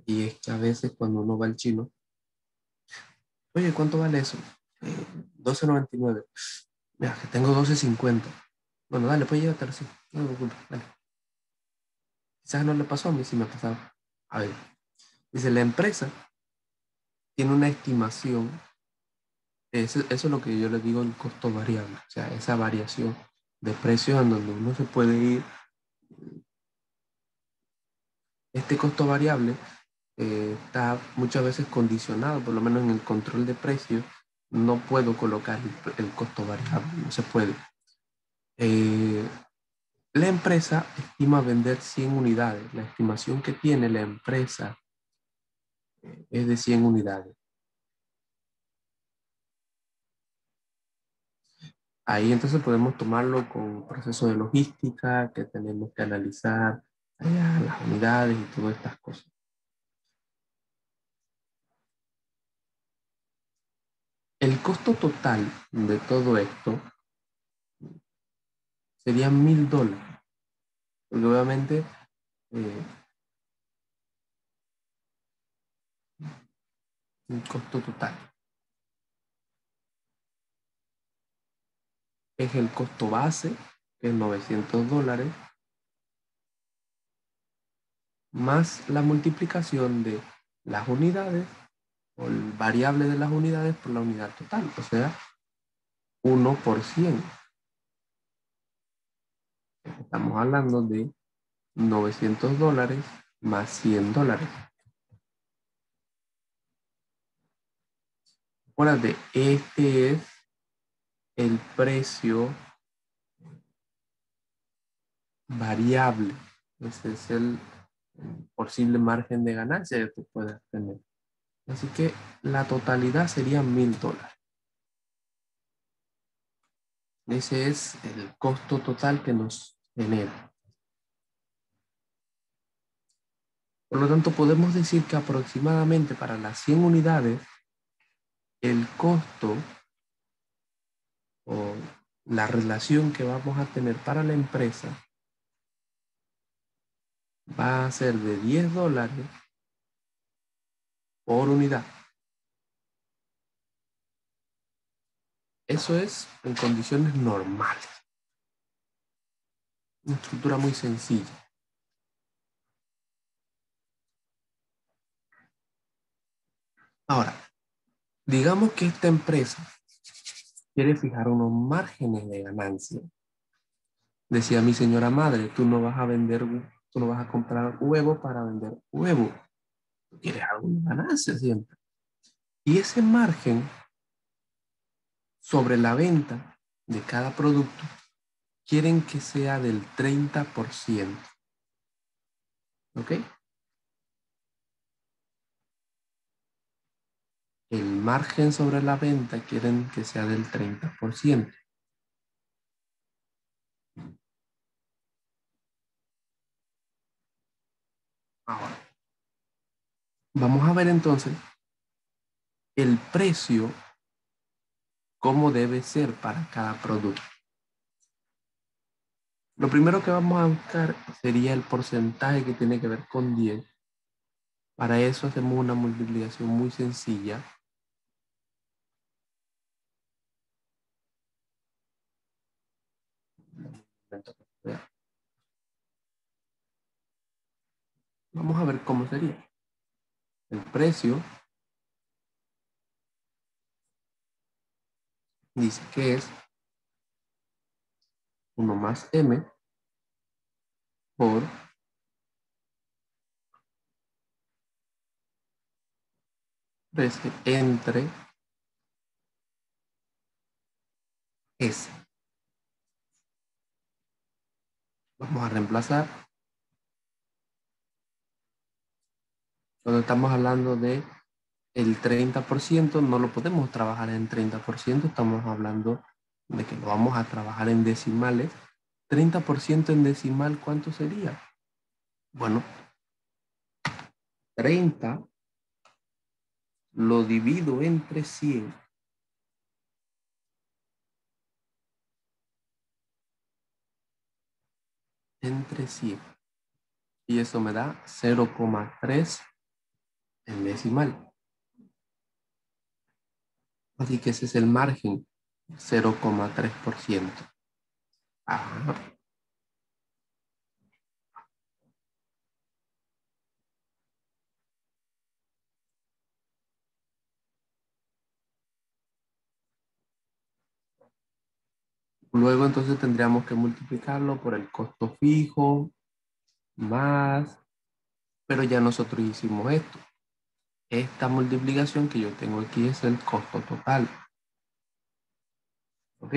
y es que a veces cuando uno va al chino, oye, ¿cuánto vale eso? 12.99. Mira, que tengo 12.50. Bueno, dale, pues llévatelo así. No me preocupes, dale. Quizás no le pasó, a mí sí me ha pasado. A ver, dice, la empresa tiene una estimación, eso es lo que yo le digo el costo variable, o sea, esa variación de precios en donde uno se puede ir Este costo variable está muchas veces condicionado, por lo menos en el control de precios, no puedo colocar el costo variable, no se puede. La empresa estima vender 100 unidades. La estimación que tiene la empresa es de 100 unidades. Ahí entonces podemos tomarlo con proceso de logística, que tenemos que analizar allá las unidades y todas estas cosas. El costo total de todo esto sería $1000. Porque obviamente el costo total es el costo base, que es $900, más la multiplicación de las unidades o el variable de las unidades por la unidad total, o sea, 1 por 100. Estamos hablando de $900 más $100. Acuérdate, este es el precio variable. Ese es el posible margen de ganancia que tú puedes tener. Así que la totalidad sería $1000. Ese es el costo total que nos genera. Por lo tanto, podemos decir que aproximadamente para las 100 unidades, el costo o la relación que vamos a tener para la empresa va a ser de $10 por unidad. Eso es en condiciones normales. Una estructura muy sencilla. Ahora, digamos que esta empresa quiere fijar unos márgenes de ganancia. Decía mi señora madre, tú no vas a comprar huevo para vender huevo. Tú quieres alguna ganancia siempre. Y ese margen sobre la venta de cada producto quieren que sea del 30%. ¿Ok? El margen sobre la venta quieren que sea del 30%. Ahora, vamos a ver entonces el precio, cómo debe ser para cada producto. Lo primero que vamos a buscar sería el porcentaje que tiene que ver con 10. Para eso hacemos una multiplicación muy sencilla. Vamos a ver cómo sería. El precio dice que es 1 más M por precio entre S. Vamos a reemplazar. Cuando estamos hablando de el 30%, no lo podemos trabajar en 30%, estamos hablando de que lo vamos a trabajar en decimales. 30% en decimal, ¿cuánto sería? Bueno, 30 lo divido entre 100. Entre 100. Y eso me da 0,3 en decimal. Así que ese es el margen, 0,3%. Ajá. Luego entonces tendríamos que multiplicarlo por el costo fijo más Pero ya nosotros hicimos esto. Esta multiplicación que yo tengo aquí es el costo total. ¿Ok?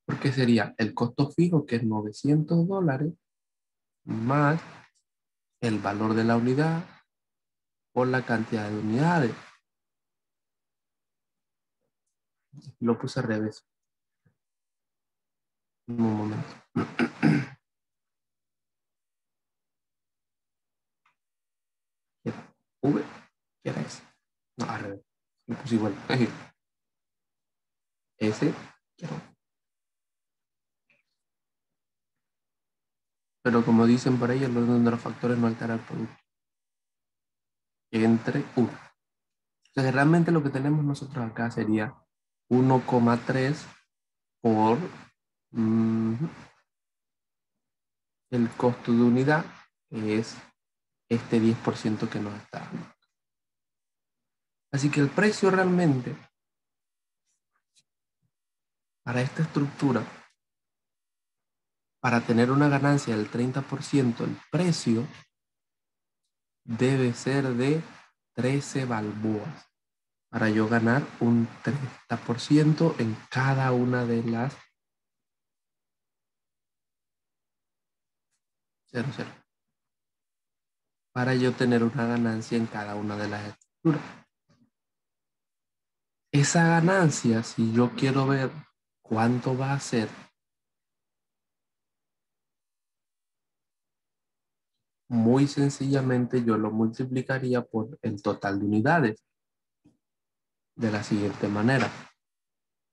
Porque sería el costo fijo, que es $900, más el valor de la unidad por la cantidad de unidades. Lo puse al revés. Un momento. V, ¿qué era ese? No, al revés. Lo puse igual. S, quiero. Pero como dicen por ahí, el orden de los factores no altera el producto. Entre 1. O sea, realmente lo que tenemos nosotros acá sería 1,3 por el costo de unidad, que es este 10% que nos está dando. Así que el precio realmente, para esta estructura, para tener una ganancia del 30%, el precio debe ser de 13 balboas, para yo ganar un 30% en cada una de las 00. Para yo tener una ganancia en cada una de las estructuras. Esa ganancia, si yo quiero ver cuánto va a ser, muy sencillamente yo lo multiplicaría por el total de unidades. De la siguiente manera.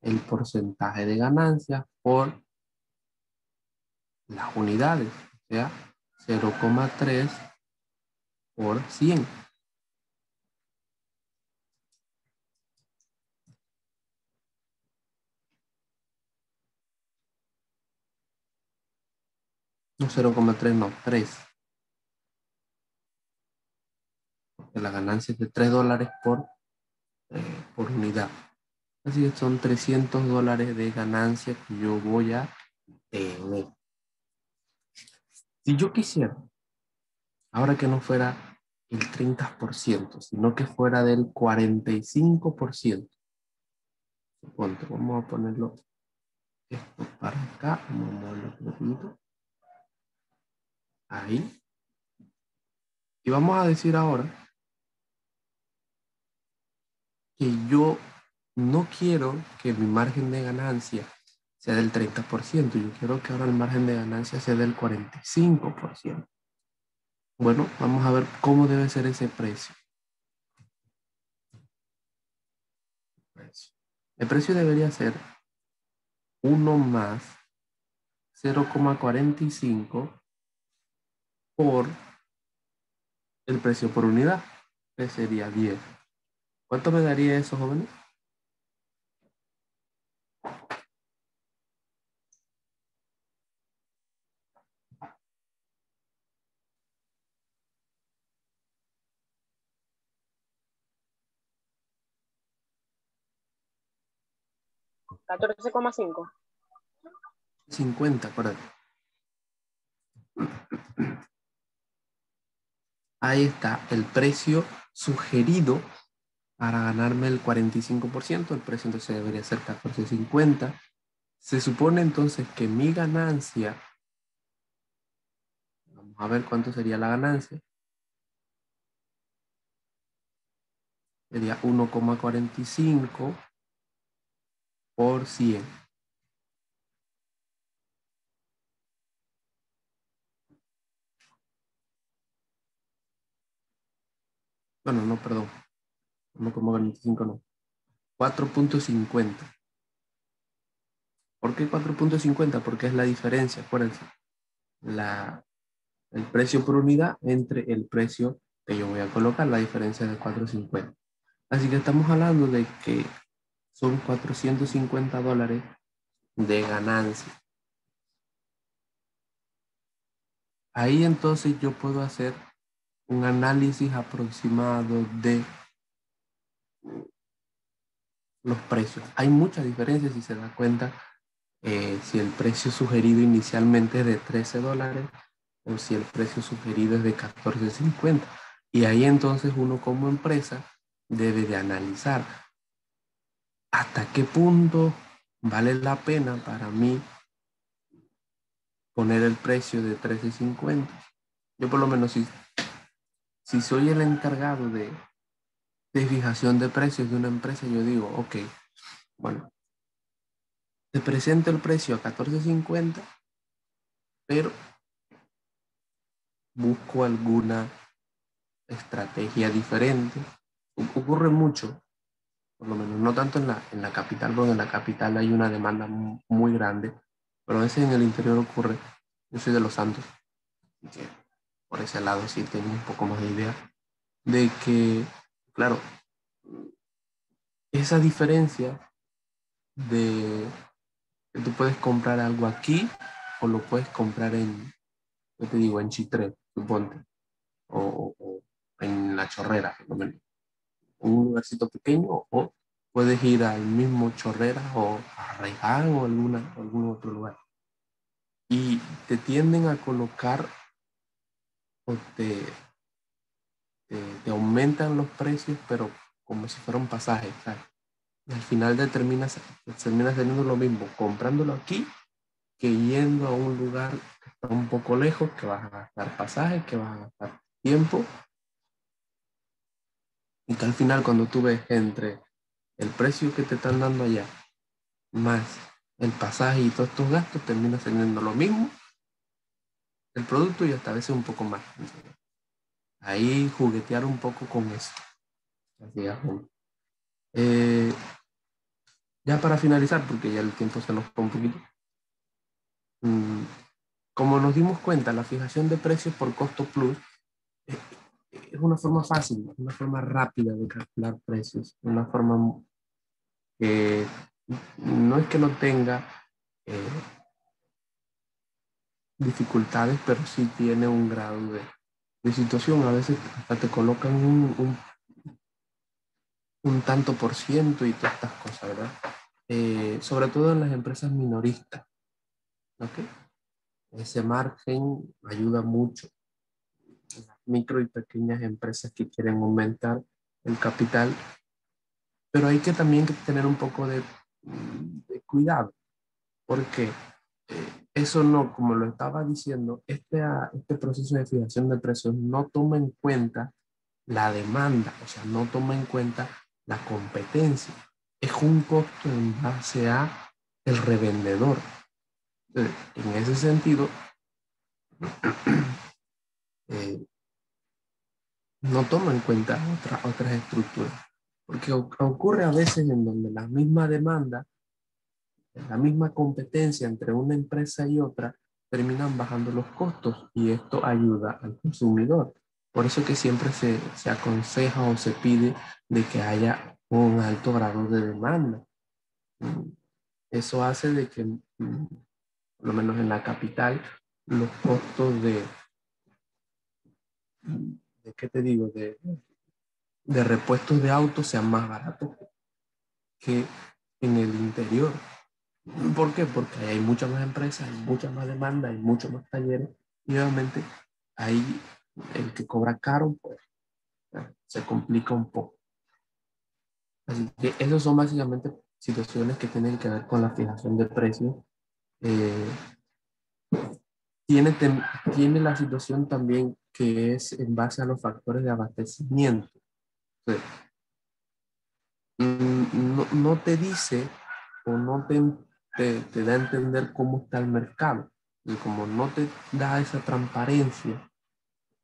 El porcentaje de ganancia por las unidades. O sea, 0,3 por 100. No, 0,3 no, 3. Porque la ganancia es de $3 por unidad. Así que son $300 de ganancia que yo voy a tener. Si yo quisiera, ahora que no fuera el 30%, sino que fuera del 45%. Suponte, vamos a ponerlo esto para acá, vamos a moverlo un poquito. Ahí. Y vamos a decir ahora que yo no quiero que mi margen de ganancia sea del 30%. Yo quiero que ahora el margen de ganancia sea del 45%. Bueno, vamos a ver cómo debe ser ese precio. El precio debería ser 1 más 0,45 por el precio por unidad, que sería 10. ¿Cuánto me daría eso, jóvenes? 14,5. 50, acuérdate. Ahí está el precio sugerido para ganarme el 45%. El precio entonces debería ser 14.50. Se supone entonces que mi ganancia, vamos a ver cuánto sería la ganancia, sería 1,45 por 100. Bueno, no, perdón. 1,45 no. 4,50. ¿Por qué 4,50? Porque es la diferencia, acuérdense. El precio por unidad entre el precio que yo voy a colocar, la diferencia de 4,50. Así que estamos hablando de que son $450 de ganancia. Ahí entonces yo puedo hacer un análisis aproximado de los precios. Hay mucha diferencia si se da cuenta. Si el precio sugerido inicialmente es de $13, o si el precio sugerido es de 14.50. Y ahí entonces uno como empresa debe de analizar hasta qué punto vale la pena para mí poner el precio de 13.50. Yo por lo menos si soy el encargado de fijación de precios de una empresa, yo digo, ok, bueno, te presento el precio a 14.50, pero busco alguna estrategia diferente. Ocurre mucho, por lo menos no tanto en la capital, porque en la capital hay una demanda muy grande, pero a veces en el interior ocurre. Yo soy de Los Santos, así que por ese lado sí tengo un poco más de idea de que, claro, esa diferencia de que tú puedes comprar algo aquí o lo puedes comprar yo te digo, en Chitré, suponte, o en La Chorrera, por lo menos, un lugarcito pequeño, o puedes ir al mismo Chorrera o a Raiján o algún otro lugar. Y te tienden a colocar o te aumentan los precios, pero como si fuera un pasaje, ¿sabes? Y al final terminas teniendo lo mismo comprándolo aquí que yendo a un lugar que está un poco lejos, que vas a gastar pasaje, que vas a gastar tiempo, y que al final cuando tú ves entre el precio que te están dando allá, más el pasaje y todos estos gastos, terminas teniendo lo mismo, el producto y hasta a veces un poco más. Entonces, ahí juguetear un poco con eso. Así es, eh, ya para finalizar, porque ya el tiempo se nos fue un poquito, como nos dimos cuenta, la fijación de precios por costo plus eh, es una forma fácil, una forma rápida de calcular precios, una forma que no es que no tenga eh, dificultades, pero sí tiene un grado de situación. A veces hasta te colocan un tanto por ciento y todas estas cosas, ¿verdad? Sobre todo en las empresas minoristas, ¿ok? Ese margen ayuda mucho. Las micro y pequeñas empresas que quieren aumentar el capital, pero hay que también tener un poco de cuidado, porque eso no, como lo estaba diciendo, este proceso de fijación de precios no toma en cuenta la demanda, o sea, no toma en cuenta la competencia. Es un costo en base a el revendedor. En ese sentido, eh, no toma en cuenta otras estructuras, porque ocurre a veces en donde la misma demanda, la misma competencia entre una empresa y otra, terminan bajando los costos y esto ayuda al consumidor. Por eso que siempre se aconseja o se pide de que haya un alto grado de demanda. Eso hace de que, por lo menos en la capital, los costos ¿qué te digo? De repuestos de autos sean más baratos que en el interior. ¿Por qué? Porque hay muchas más empresas, hay mucha más demanda, hay muchos más talleres y obviamente ahí el que cobra caro pues se complica un poco. Así que esas son básicamente situaciones que tienen que ver con la fijación de precios. Eh, tiene, tiene la situación también que es en base a los factores de abastecimiento. O sea, no te dice o no te da a entender cómo está el mercado. Y como no te da esa transparencia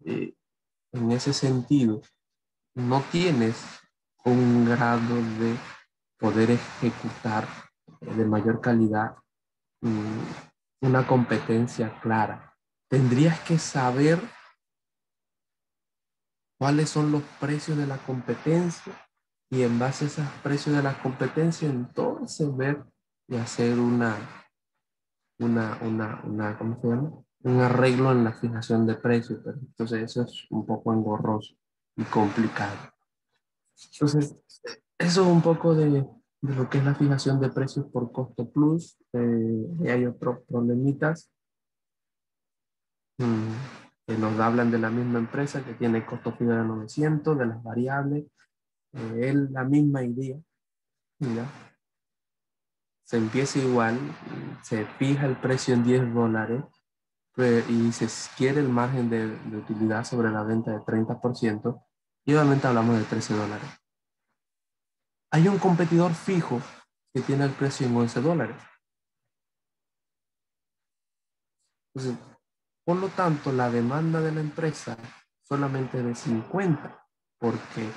en ese sentido, no tienes un grado de poder ejecutar de mayor calidad una competencia clara. Tendrías que saber cuáles son los precios de la competencia y en base a esos precios de la competencia, entonces ver y hacer ¿cómo se llama? Un arreglo en la fijación de precios. Pero entonces eso es un poco engorroso y complicado. Entonces, eso es un poco de lo que es la fijación de precios por costo plus. Y hay otros problemitas que nos hablan de la misma empresa que tiene costo fijo de 900, de las variables, es la misma idea, ¿ya? Se empieza igual, se fija el precio en $10 y se quiere el margen de utilidad sobre la venta de 30% y obviamente hablamos de $13. Hay un competidor fijo que tiene el precio en $11. Entonces, por lo tanto, la demanda de la empresa solamente es de 50, porque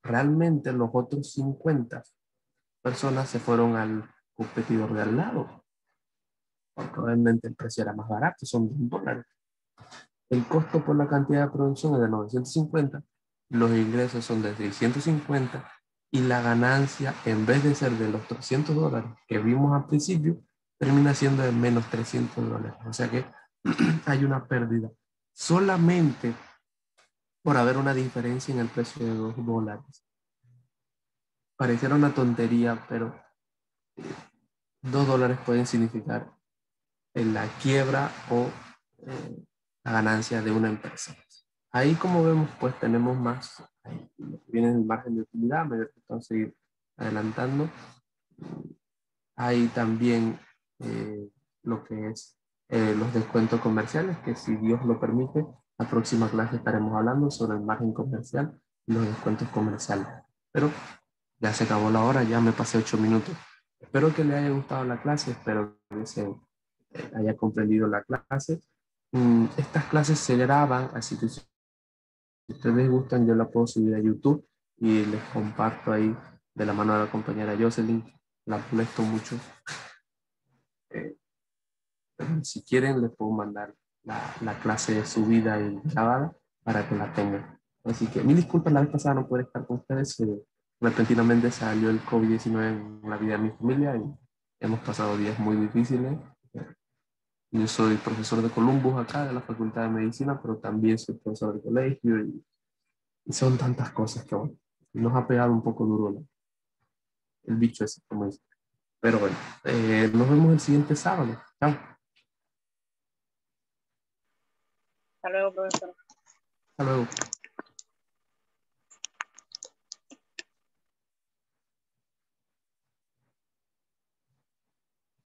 realmente los otros 50 personas se fueron al competidor de al lado, porque obviamente el precio era más barato, son $10. El costo por la cantidad de producción es de 950, los ingresos son de 650 y la ganancia, en vez de ser de los $300 que vimos al principio, termina siendo de menos $300. O sea que hay una pérdida solamente por haber una diferencia en el precio de $2. Pareciera una tontería, pero $2 pueden significar en la quiebra o la ganancia de una empresa. Ahí, como vemos, pues tenemos más, ahí viene el margen de utilidad, me voy a seguir adelantando. Hay también lo que es los descuentos comerciales, que si Dios lo permite, la próxima clase estaremos hablando sobre el margen comercial y los descuentos comerciales. Pero ya se acabó la hora, ya me pasé 8 minutos. Espero que le haya gustado la clase, espero que se haya comprendido la clase. Estas clases se graban, así que si ustedes gustan, yo la puedo subir a YouTube y les comparto ahí de la mano de la compañera Jocelyn. La molesto mucho. Eh, si quieren, les puedo mandar la clase subida y grabada para que la tengan. Así que mil disculpas, la vez pasada no pude estar con ustedes. Repentinamente salió el COVID-19 en la vida de mi familia y hemos pasado días muy difíciles. Yo soy profesor de Columbus acá, de la Facultad de Medicina, pero también soy profesor de colegio y son tantas cosas que bueno, nos ha pegado un poco duro, ¿no? El bicho ese, como dice. Pero bueno, nos vemos el siguiente sábado. Chao. Hasta luego, profesor. Hasta luego.